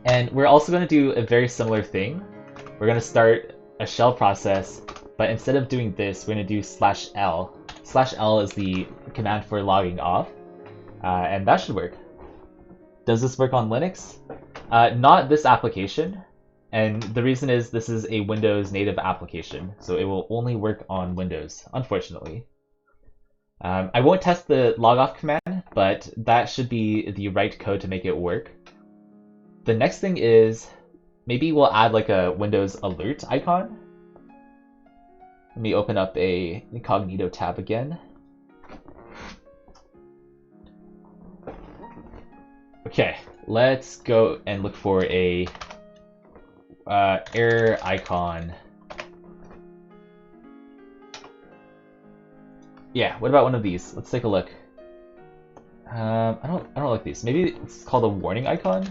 And we're also going to do a very similar thing. We're going to start a shell process, but instead of doing this, we're going to do /l. /l is the command for logging off, and that should work. Does this work on Linux? Not this application, and the reason is this is a Windows native application, so it will only work on Windows, unfortunately. I won't test the logoff command, but that should be the right code to make it work. The next thing is, maybe we'll add like a Windows alert icon. Let me open up a incognito tab again. Okay, let's go and look for a error icon. Yeah, what about one of these? Let's take a look. I don't like these. Maybe it's called a warning icon.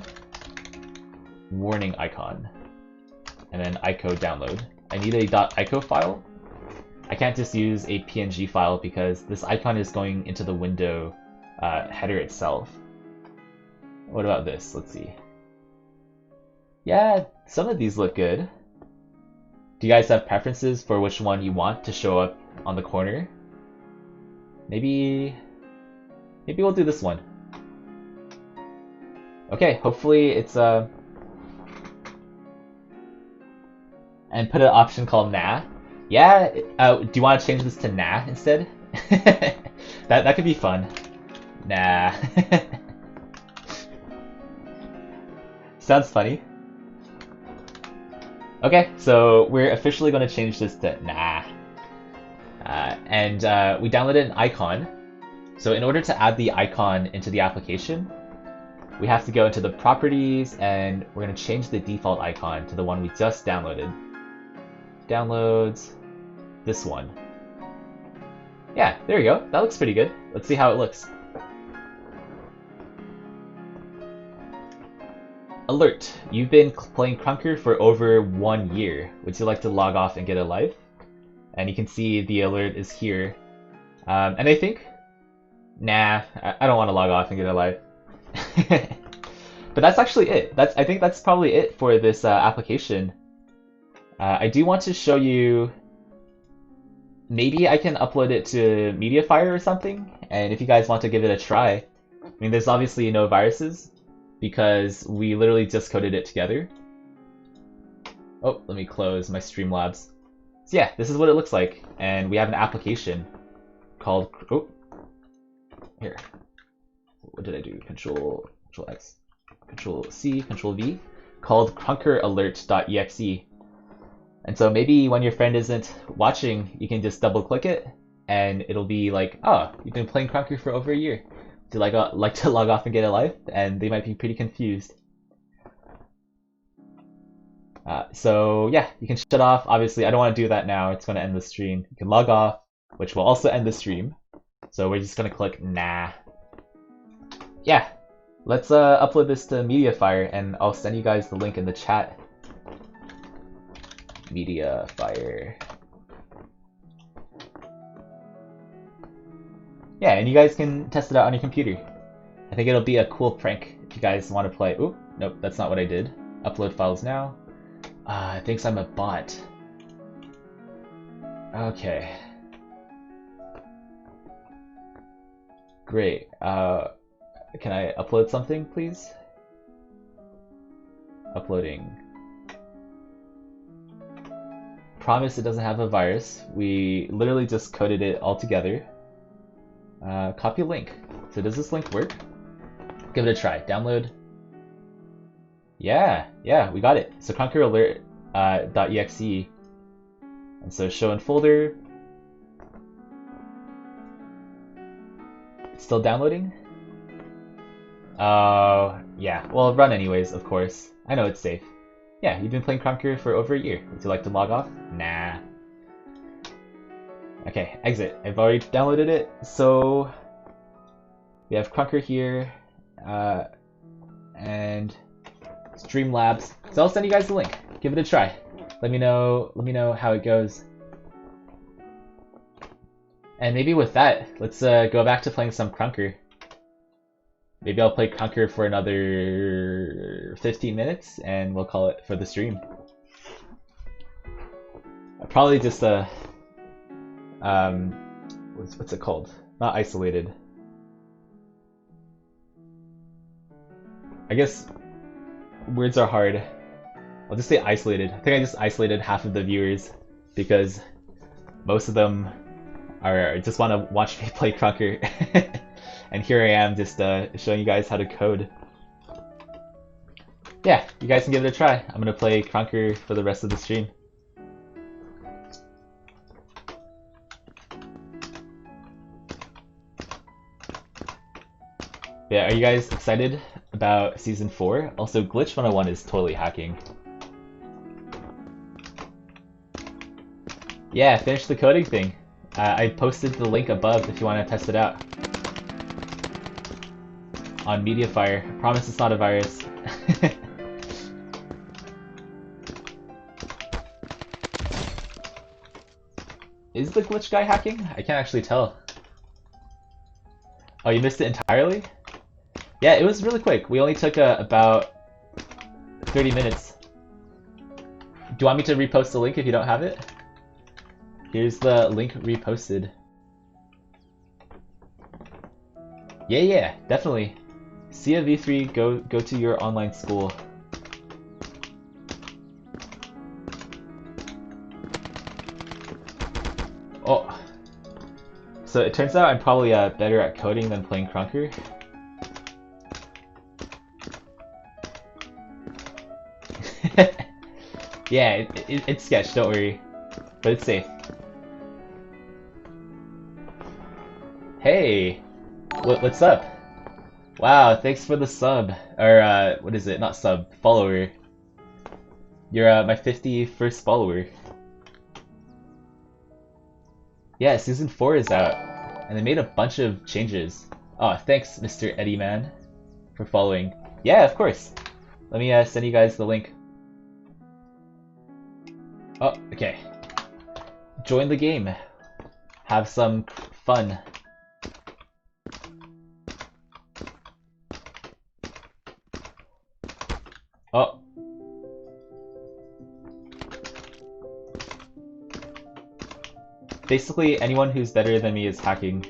Warning icon, and then ICO download. I need a .ico file. I can't just use a PNG file because this icon is going into the window header itself. What about this? Let's see. Yeah, some of these look good. Do you guys have preferences for which one you want to show up on the corner? Maybe we'll do this one. Okay, hopefully it's and put an option called nah. Yeah, do you want to change this to nah instead? that could be fun. Nah. Sounds funny. Okay, so we're officially going to change this to nah. And we downloaded an icon. So in order to add the icon into the application, we have to go into the properties and we're going to change the default icon to the one we just downloaded. Downloads, this one. Yeah, there you go. That looks pretty good. Let's see how it looks. Alert! You've been playing Krunker for over 1 year. Would you like to log off and get a life? And you can see the alert is here. And I think, nah, I don't want to log off and get a life. But that's actually it. I think that's probably it for this application. I do want to show you, maybe I can upload it to Mediafire or something, and if you guys want to give it a try. I mean, there's obviously no viruses, because we literally just coded it together. Oh, let me close my Streamlabs. So yeah, this is what it looks like, and we have an application called, oh, here. What did I do? Control X, Control C, Control V, called krunkeralert.exe. And so maybe when your friend isn't watching, you can just double click it, and it'll be like, oh, you've been playing Krunker for over a year. Do you like to log off and get a life? And they might be pretty confused. So yeah, you can shut off. Obviously, I don't want to do that now. It's going to end the stream. You can log off, which will also end the stream. So we're just going to click nah. Yeah, let's upload this to Mediafire, and I'll send you guys the link in the chat. Mediafire. Yeah, and you guys can test it out on your computer. I think it'll be a cool prank if you guys want to play. Oop, nope, that's not what I did. Upload files now. It thinks I'm a bot. Okay. Great. Can I upload something, please? Uploading. Promise it doesn't have a virus. We literally just coded it all together. Copy link. So does this link work? Give it a try. Download. Yeah, we got it. So krunkeralert.exe. And so show in folder. It's still downloading? Yeah. Well, run anyways, of course. I know it's safe. Yeah, you've been playing Krunker for over a year. Would you like to log off? Nah. Okay, exit. I've already downloaded it. So we have Krunker here, and Streamlabs. So I'll send you guys the link. Give it a try. Let me know how it goes. And maybe with that, let's go back to playing some Krunker. Maybe I'll play Krunker for another 15 minutes, and we'll call it for the stream. Probably just what's it called? Not isolated. I guess words are hard. I'll just say isolated. I think I just isolated half of the viewers because most of them are just want to watch me play Krunker. And here I am just showing you guys how to code. Yeah, you guys can give it a try. I'm gonna play Krunker for the rest of the stream. Yeah, are you guys excited about Season 4? Also, Glitch 101 is totally hacking. Yeah, finish the coding thing. I posted the link above if you want to test it out. On Mediafire. I promise it's not a virus. Is the glitch guy hacking? I can't actually tell. Oh, you missed it entirely? Yeah, it was really quick. We only took about 30 minutes. Do you want me to repost the link if you don't have it? Here's the link reposted. Yeah, definitely. See a V3, go to your online school. Oh, so it turns out I'm probably better at coding than playing Krunker. Yeah, it's sketch, don't worry. But it's safe. Hey! What's up? Wow, thanks for the sub. Or, what is it? Not sub, follower. You're my 51st follower. Yeah, Season 4 is out. And they made a bunch of changes. Oh, thanks, Mr. Eddie Man, for following. Yeah, of course. Let me send you guys the link. Oh, okay. Join the game. Have some fun. Oh. Basically, anyone who's better than me is hacking.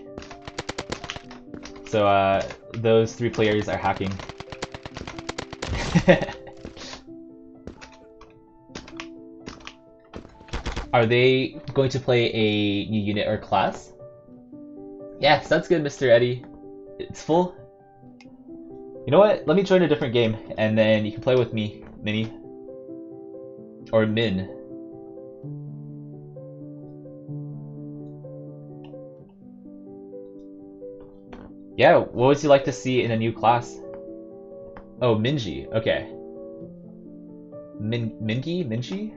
So, those 3 players are hacking. Are they going to play a new unit or class? Yeah, sounds good, Mr. Eddie. It's full. You know what? Let me join a different game, and then you can play with me, Minnie. Or Min. Yeah, what would you like to see in a new class? Oh, Minji. Okay. Mingi? Minji?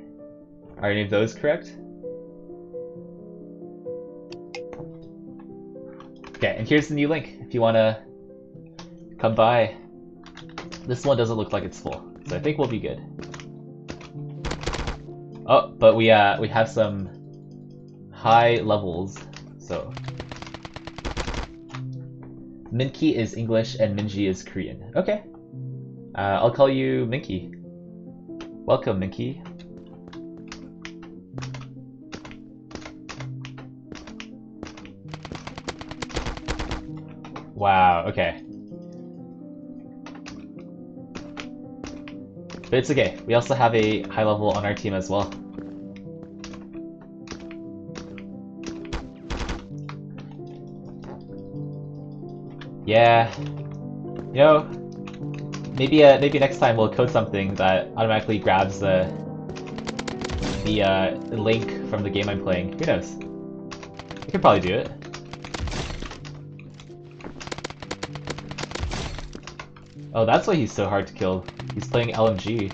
Are any of those correct? Okay, and here's the new link if you want to come by. This one doesn't look like it's full, so I think we'll be good. Oh, but we have some high levels, so Minky is English and Minji is Korean. Okay, I'll call you Minky. Welcome, Minky. Wow, okay. But it's okay, we also have a high level on our team as well. Yeah, you know, maybe next time we'll code something that automatically grabs the link from the game I'm playing. Who knows? We could probably do it. Oh, that's why he's so hard to kill. He's playing LMG.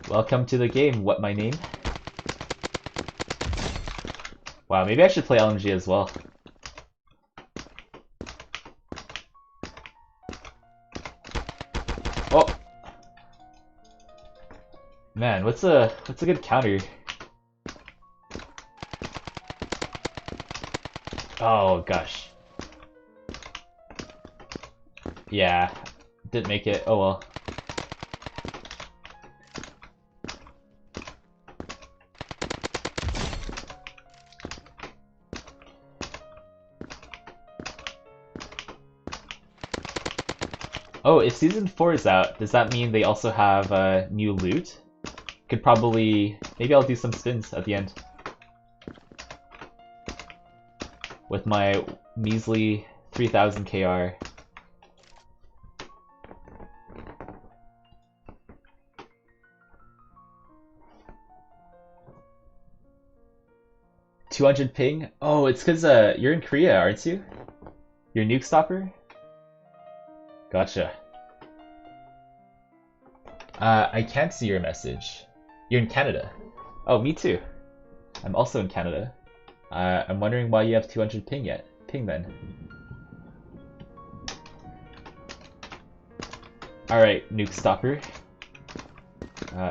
Welcome to the game, what my name? Wow, maybe I should play LMG as well. Oh, man, what's a good counter? Oh gosh. Yeah, didn't make it. Oh well. Oh, if Season 4 is out, does that mean they also have new loot? Could probably... Maybe I'll do some spins at the end. With my measly 3000 KR. $200 ping? Oh, it's because you're in Korea, aren't you? You're Nuke Stopper? Gotcha. I can't see your message. You're in Canada. Oh, me too. I'm also in Canada. I'm wondering why you have 200 ping yet. Ping then. Alright, Nuke Stopper.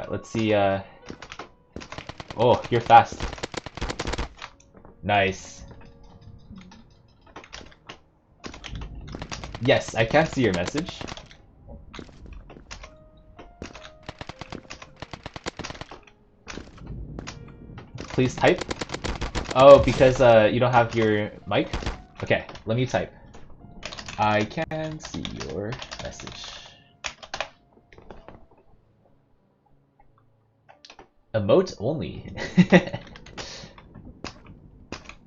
Let's see, Oh, you're fast. Nice. Yes, I can see your message. Please type. Oh, because you don't have your mic? Okay, let me type. I can see your message. Emote only.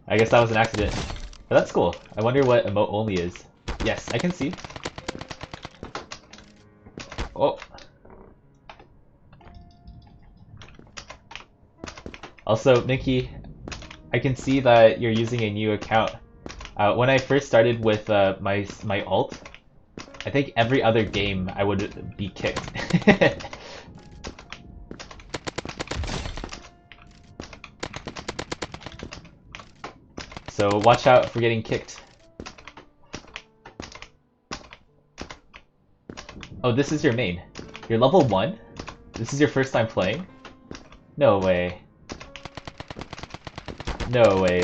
I guess that was an accident. But that's cool. I wonder what emote only is. Yes, I can see. Oh. Also, Mickey, I can see that you're using a new account. When I first started with my alt, I think every other game I would be kicked. So watch out for getting kicked. Oh, this is your main. You're level 1? This is your first time playing? No way. No way.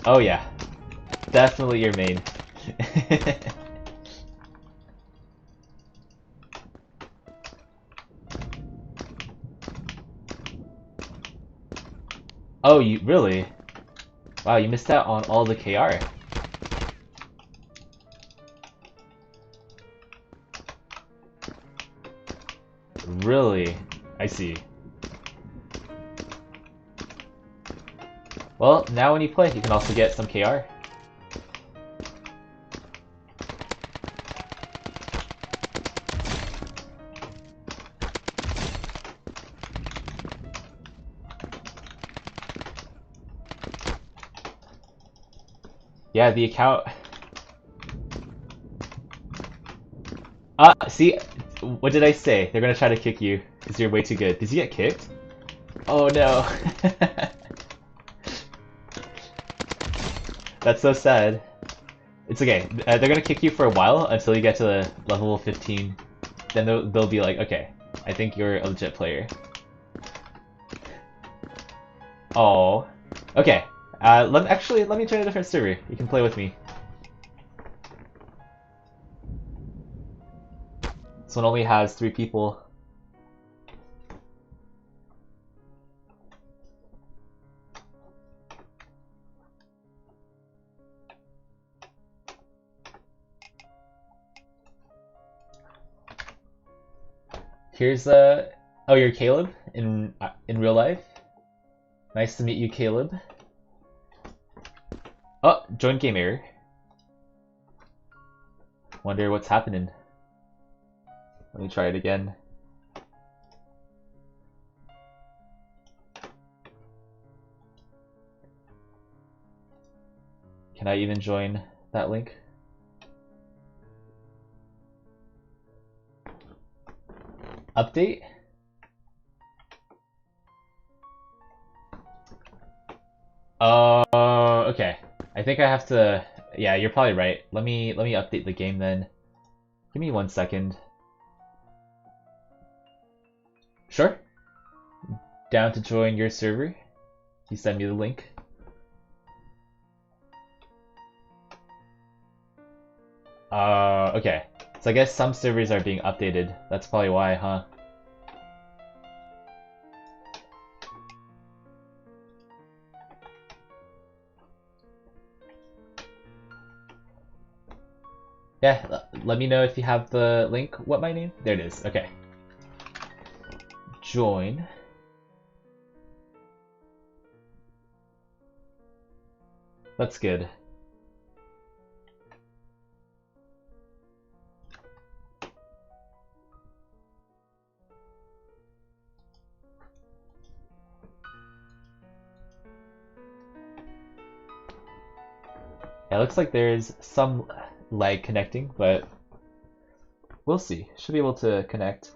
Oh yeah. Definitely your main. Oh, you really? Wow, you missed out on all the KR. Really? I see. Well, now when you play, you can also get some KR. Yeah, the account... see? What did I say? They're gonna try to kick you, because you're way too good. Did you get kicked? Oh no. That's so sad. It's okay. They're gonna kick you for a while until you get to the level 15. Then they'll be like, okay, I think you're a legit player. Oh. Okay. Let me join a different server. You can play with me. This one only has 3 people. Here's oh, you're Caleb in real life. Nice to meet you, Caleb. Oh, join game error. Wonder what's happening. Let me try it again. Can I even join that link? Update? Oh, okay. I think I have to. Yeah, you're probably right. Let me update the game then. Give me 1 second. Sure. Down to join your server. You send me the link. Okay. So I guess some servers are being updated. That's probably why, huh? Yeah, let me know if you have the link. What my name? There it is. Okay. Join. That's good. Yeah, it looks like there's some lag connecting, but we'll see. Should be able to connect.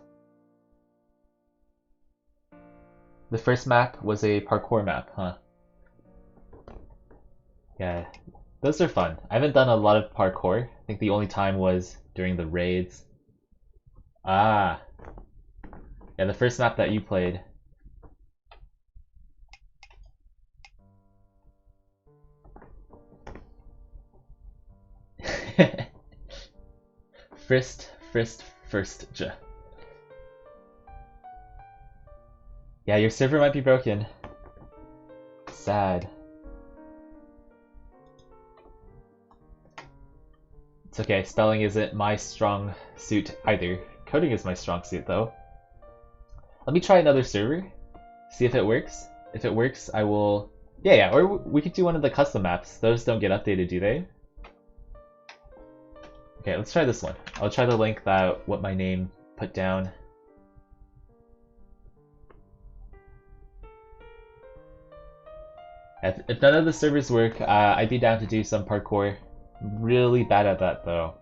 The first map was a parkour map, huh? Yeah, those are fun. I haven't done a lot of parkour. I think the only time was during the raids. Ah, yeah, the first map that you played. First, first, j. Yeah, your server might be broken. Sad. It's okay, spelling isn't my strong suit either. Coding is my strong suit though. Let me try another server, see if it works. If it works, I will... Yeah, or we could do one of the custom maps. Those don't get updated, do they? Okay, let's try this one. I'll try the link that what my name put down. If none of the servers work, I'd be down to do some parkour. Really bad at that though.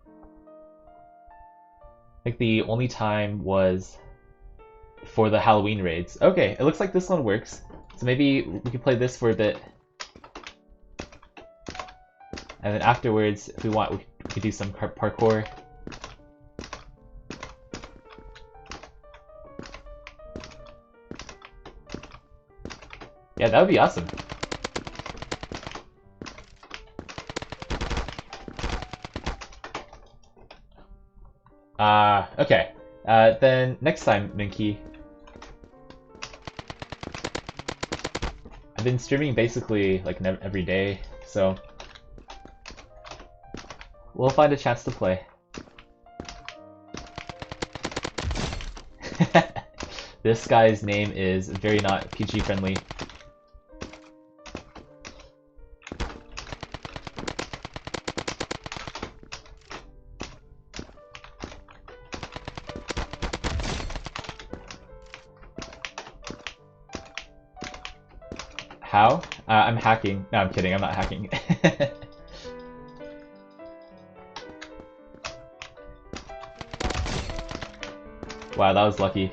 I think the only time was for the Halloween raids. Okay, it looks like this one works. So maybe we could play this for a bit. And then afterwards, if we want, we could do some parkour. Yeah, that would be awesome. Okay. Then next time, Minky. I've been streaming basically like every day, so we'll find a chance to play. This guy's name is very not PG friendly. How? I'm hacking. No, I'm kidding. I'm not hacking. Wow, that was lucky.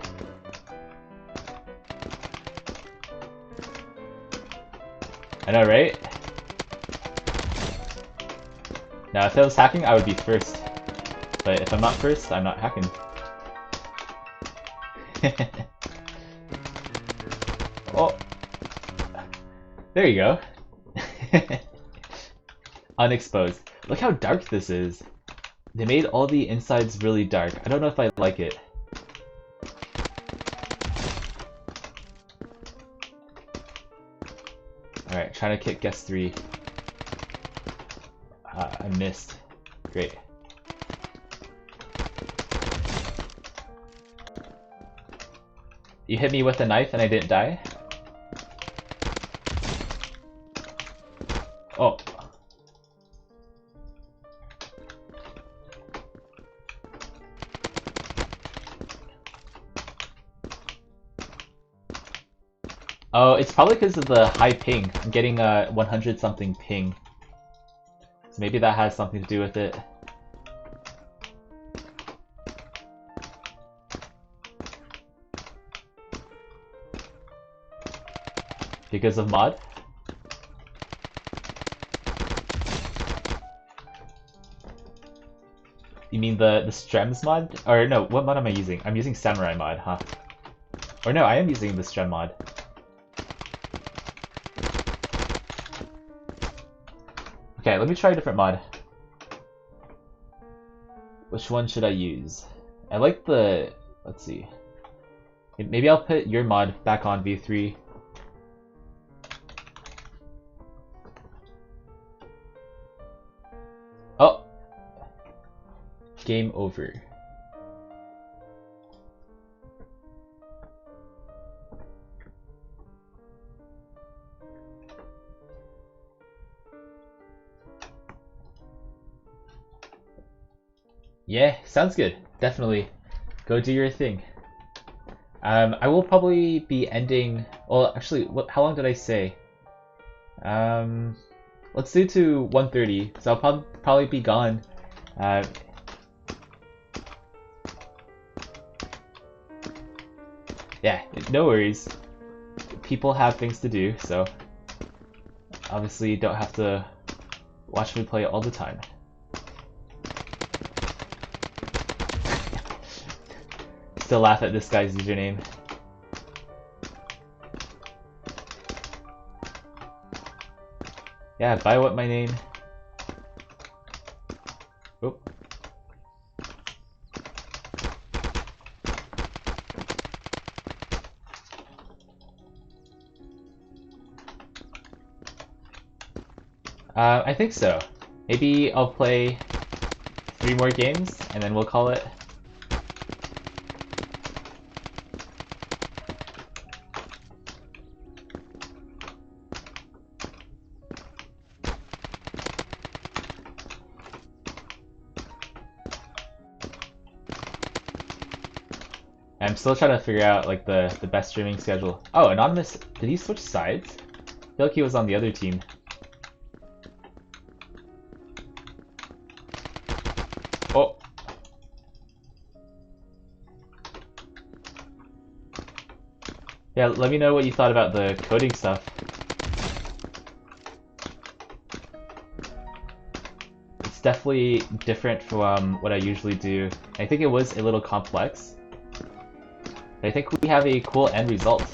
I know, right? Now, if I was hacking, I would be first. But if I'm not first, I'm not hacking. Oh. There you go. Unexposed. Look how dark this is. They made all the insides really dark. I don't know if I like it. Alright, trying to kick guest 3. I missed. Great. You hit me with a knife and I didn't die? Oh. Oh, it's probably because of the high ping. I'm getting a 100 something ping. So maybe that has something to do with it. Because of mod? You mean the Strems mod? Or no, what mod am I using? I'm using Samurai mod, huh? Or no, I am using the Strem mod. Okay, let me try a different mod. Which one should I use? I like the... let's see. Maybe I'll put your mod back on V3. Oh! Game over. Yeah, sounds good. Definitely. Go do your thing. I will probably be ending... well, actually, how long did I say? Let's do to 1:30, so I'll probably be gone. Yeah, no worries. People have things to do, so obviously don't have to watch me play all the time. Still laugh at this guy's username. Yeah, buy what my name. Oh. I think so. Maybe I'll play 3 more games and then we'll call it. I'm still trying to figure out like the best streaming schedule. Oh, Anonymous, did he switch sides? I feel like he was on the other team. Oh. Yeah, let me know what you thought about the coding stuff. It's definitely different from what I usually do. I think it was a little complex. I think we have a cool end result.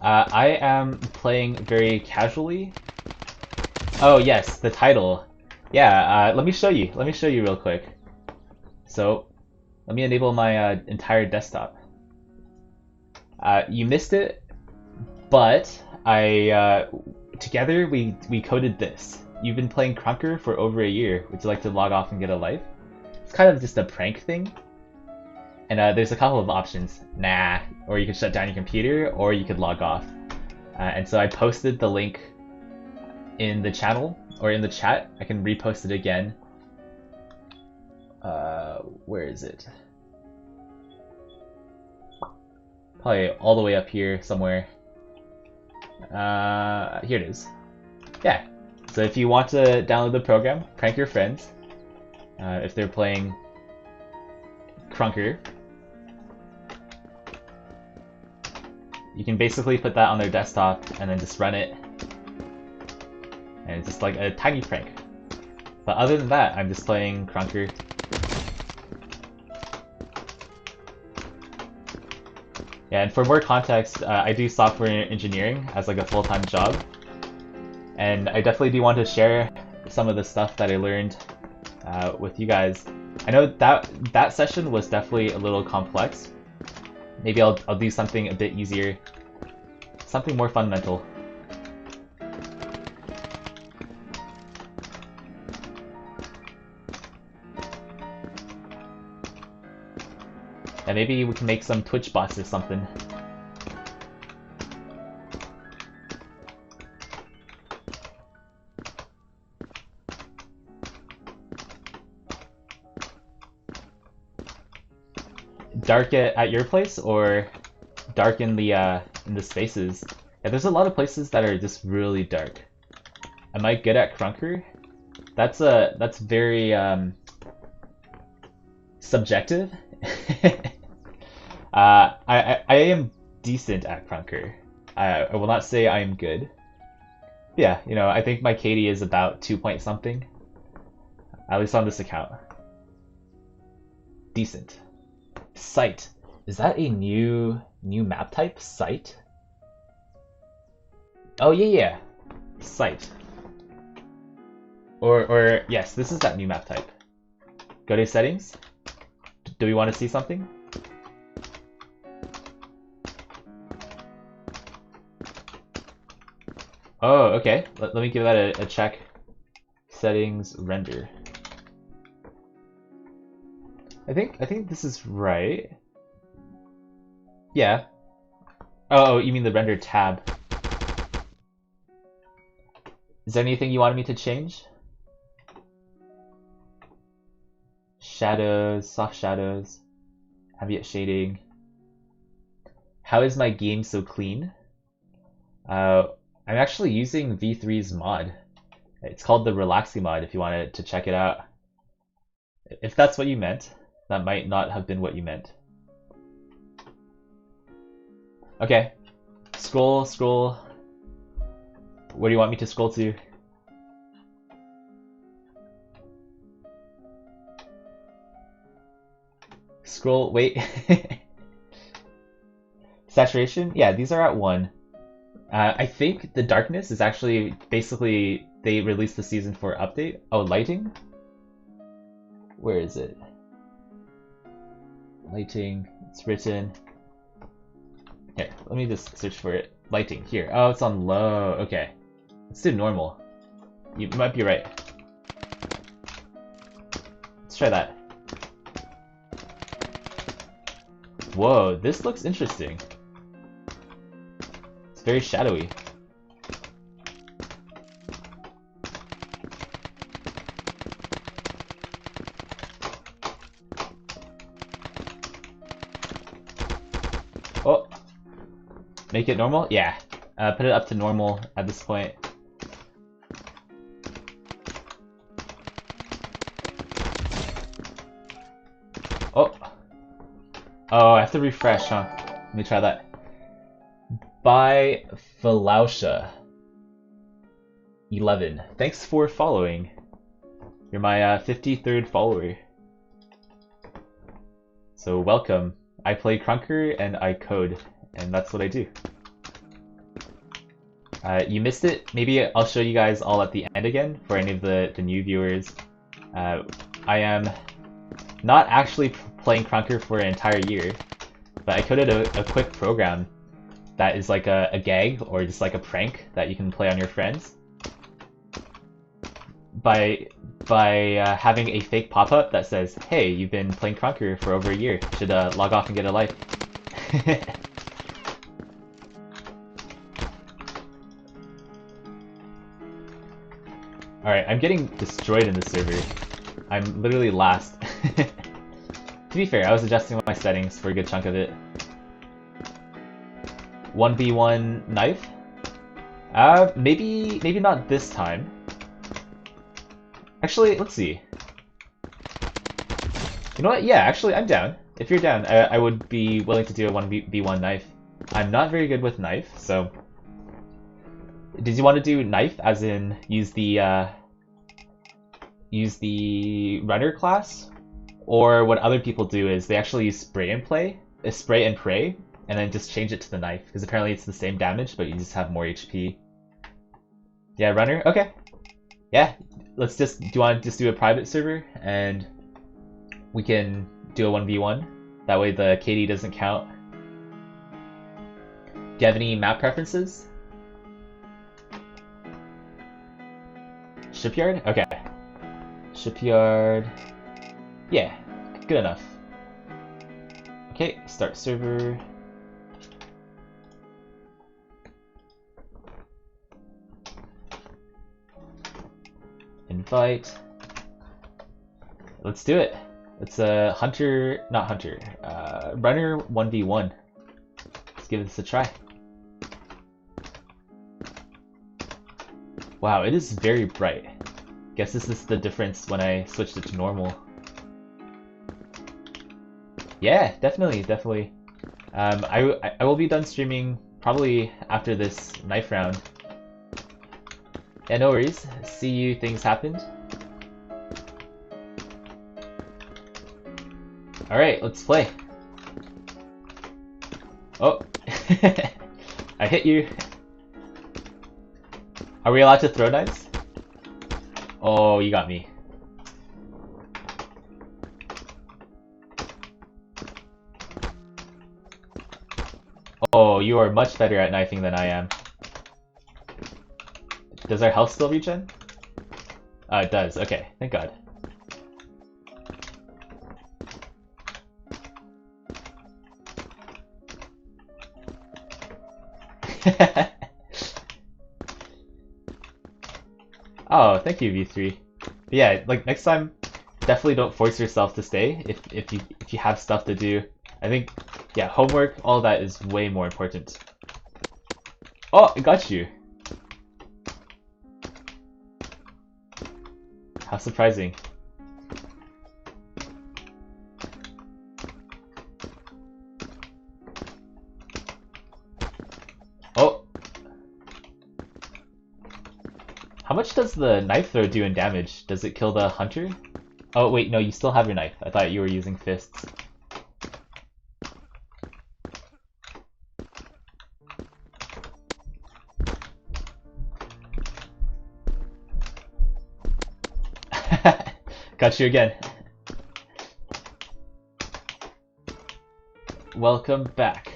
I am playing very casually. Oh yes, the title. Yeah, let me show you. Let me show you real quick. So, let me enable my entire desktop. You missed it, but together we coded this. You've been playing Krunker for over a year. Would you like to log off and get a life? It's kind of just a prank thing. And there's a couple of options. Nah, or you could shut down your computer, or you could log off. And so I posted the link in the channel, or in the chat. I can repost it again. Where is it? Probably all the way up here somewhere. Here it is. Yeah. So if you want to download the program, prank your friends. If they're playing Krunker, you can basically put that on their desktop and then just run it. And it's just like a tiny prank. But other than that, I'm just playing Krunker. Yeah, and for more context, I do software engineering as like a full-time job. And I definitely do want to share some of the stuff that I learned with you guys. I know that session was definitely a little complex. Maybe I'll do something a bit easier, something more fundamental. And maybe we can make some Twitch bots or something. Dark at your place, or dark in the spaces? Yeah, there's a lot of places that are just really dark. Am I good at Krunker? That's very subjective. I am decent at Krunker. I will not say I am good. Yeah, you know, I think my KD is about 2 point something, at least on this account. Decent. Site. Is that a new map type? Site? Oh yeah. Site. Or yes, this is that new map type. Go to settings. Do we want to see something? Oh, okay. Let me give that a check. Settings, render. I think this is right. Yeah. Oh, you mean the render tab. Is there anything you wanted me to change? Shadows, soft shadows, ambient shading. How is my game so clean? I'm actually using V3's mod. It's called the Relaxing mod if you wanted to check it out. If that's what you meant, that might not have been what you meant. Okay. Scroll, scroll. Where do you want me to scroll to? Scroll, wait. Saturation? Yeah, these are at 1. I think the darkness is actually basically they released the season 4 update. Oh, lighting? Where is it? Lighting, it's written. Here, let me just search for it. Lighting, here. Oh, it's on low. Okay. Let's do normal. You might be right. Let's try that. Whoa, this looks interesting. It's very shadowy. Oh, make it normal? Yeah. Put it up to normal at this point. Oh. Oh, I have to refresh, huh? Let me try that. By Phalausha 11. Thanks for following. You're my 53rd follower. So welcome. I play Krunker and I code, and that's what I do. You missed it. Maybe I'll show you guys all at the end again for any of the new viewers. I am not actually playing Krunker for an entire year, but I coded a quick program that is like a gag or just like a prank that you can play on your friends by having a fake pop-up that says, "Hey, you've been playing Krunker for over a year. Should log off and get a life." Alright, I'm getting destroyed in this server. I'm literally last. To be fair, I was adjusting my settings for a good chunk of it. 1v1 knife? Maybe not this time. Actually, let's see. You know what? Yeah, actually, I'm down. If you're down, I would be willing to do a 1v1 knife. I'm not very good with knife, so... Did you want to do knife, as in use the runner class? Or what other people do is they actually use spray and pray, and then just change it to the knife, because apparently it's the same damage, but you just have more HP. Yeah, runner? Okay. Yeah, let's just, do you want to just do a private server, and we can do a 1v1? That way the KD doesn't count. Do you have any map preferences? Shipyard? Okay. Shipyard. Yeah, good enough. Okay, start server. Invite. Let's do it. It's a runner 1v1. Let's give this a try. Wow, it is very bright. Guess this is the difference when I switched it to normal. Yeah, definitely, definitely. I will be done streaming probably after this knife round. Yeah, no worries. See you, things happened. Alright, let's play. Oh, I hit you. Are we allowed to throw knives? Oh, you got me. Oh, you are much better at knifing than I am. Does our health still regen? It does. Okay, thank God. Oh, thank you, V3. But yeah, like next time, definitely don't force yourself to stay if you have stuff to do. I think, yeah, homework, all that is way more important. Oh, I got you. How surprising. Oh. How much does the knife throw do in damage? Does it kill the hunter? Oh wait, no, you still have your knife. I thought you were using fists. Got you again. Welcome back.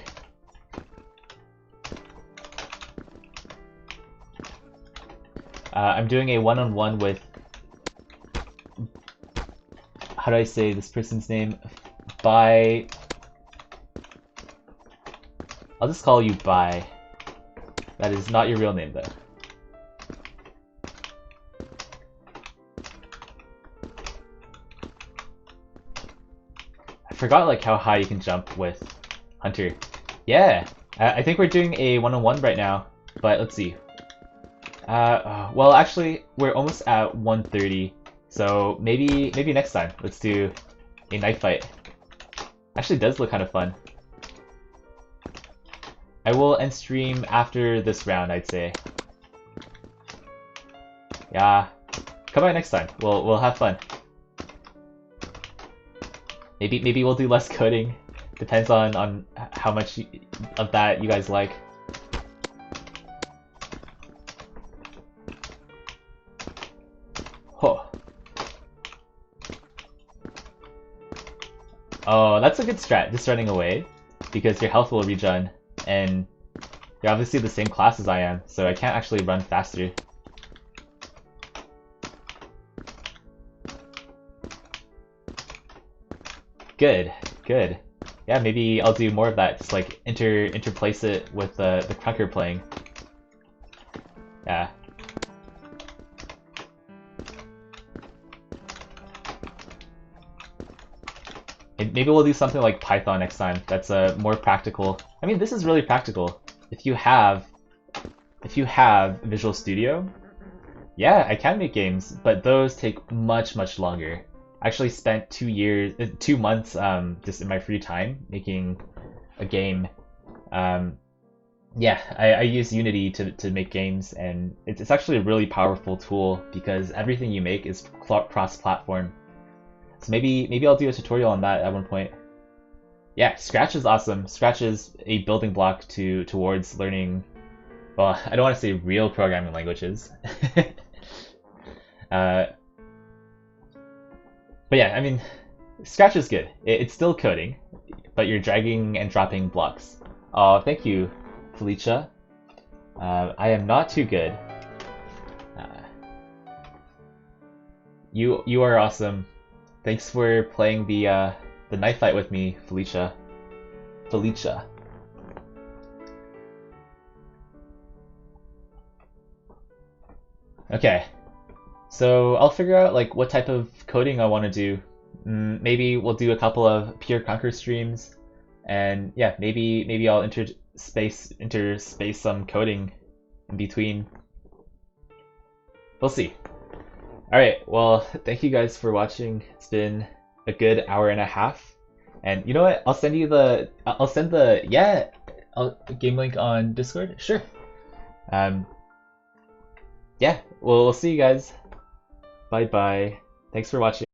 I'm doing a one-on-one with... How do I say this person's name? Bai... I'll just call you Bai. That is not your real name, though. I forgot like how high you can jump with Hunter. Yeah, I think we're doing a one-on-one right now, but let's see. Well, actually, we're almost at 1:30, so maybe next time. Let's do a knife fight. Actually, does look kind of fun. I will end stream after this round, I'd say. Yeah, come by next time. We'll have fun. Maybe we'll do less coding. Depends on how much of that you guys like. Oh, that's a good strat, just running away, because your health will regen, and you're obviously the same class as I am, so I can't actually run faster. Good, good. Yeah, maybe I'll do more of that, just like interplace it with the Krunker playing. Yeah. Maybe we'll do something like Python next time. That's more practical. I mean, this is really practical. If you have Visual Studio, yeah, I can make games, but those take much longer. I actually spent 2 months just in my free time making a game. Yeah, I use Unity to make games, and it's actually a really powerful tool because everything you make is cross-platform. So maybe I'll do a tutorial on that at one point. Yeah, Scratch is awesome. Scratch is a building block towards learning. Well, I don't want to say real programming languages. But yeah, I mean, Scratch is good. It's still coding, but you're dragging and dropping blocks. Oh, thank you, Felicia. I am not too good. You are awesome. Thanks for playing the knife fight with me, Felicia. Okay, so I'll figure out like what type of coding I want to do. Maybe we'll do a couple of pure Krunker streams, and yeah, maybe I'll interspace some coding in between. We'll see. All right. Well, thank you guys for watching. It's been a good hour and a half. And you know what? I'll send you the. I'll send the game link on Discord. Sure. Um. Yeah. Well, we'll see you guys. Bye bye. Thanks for watching.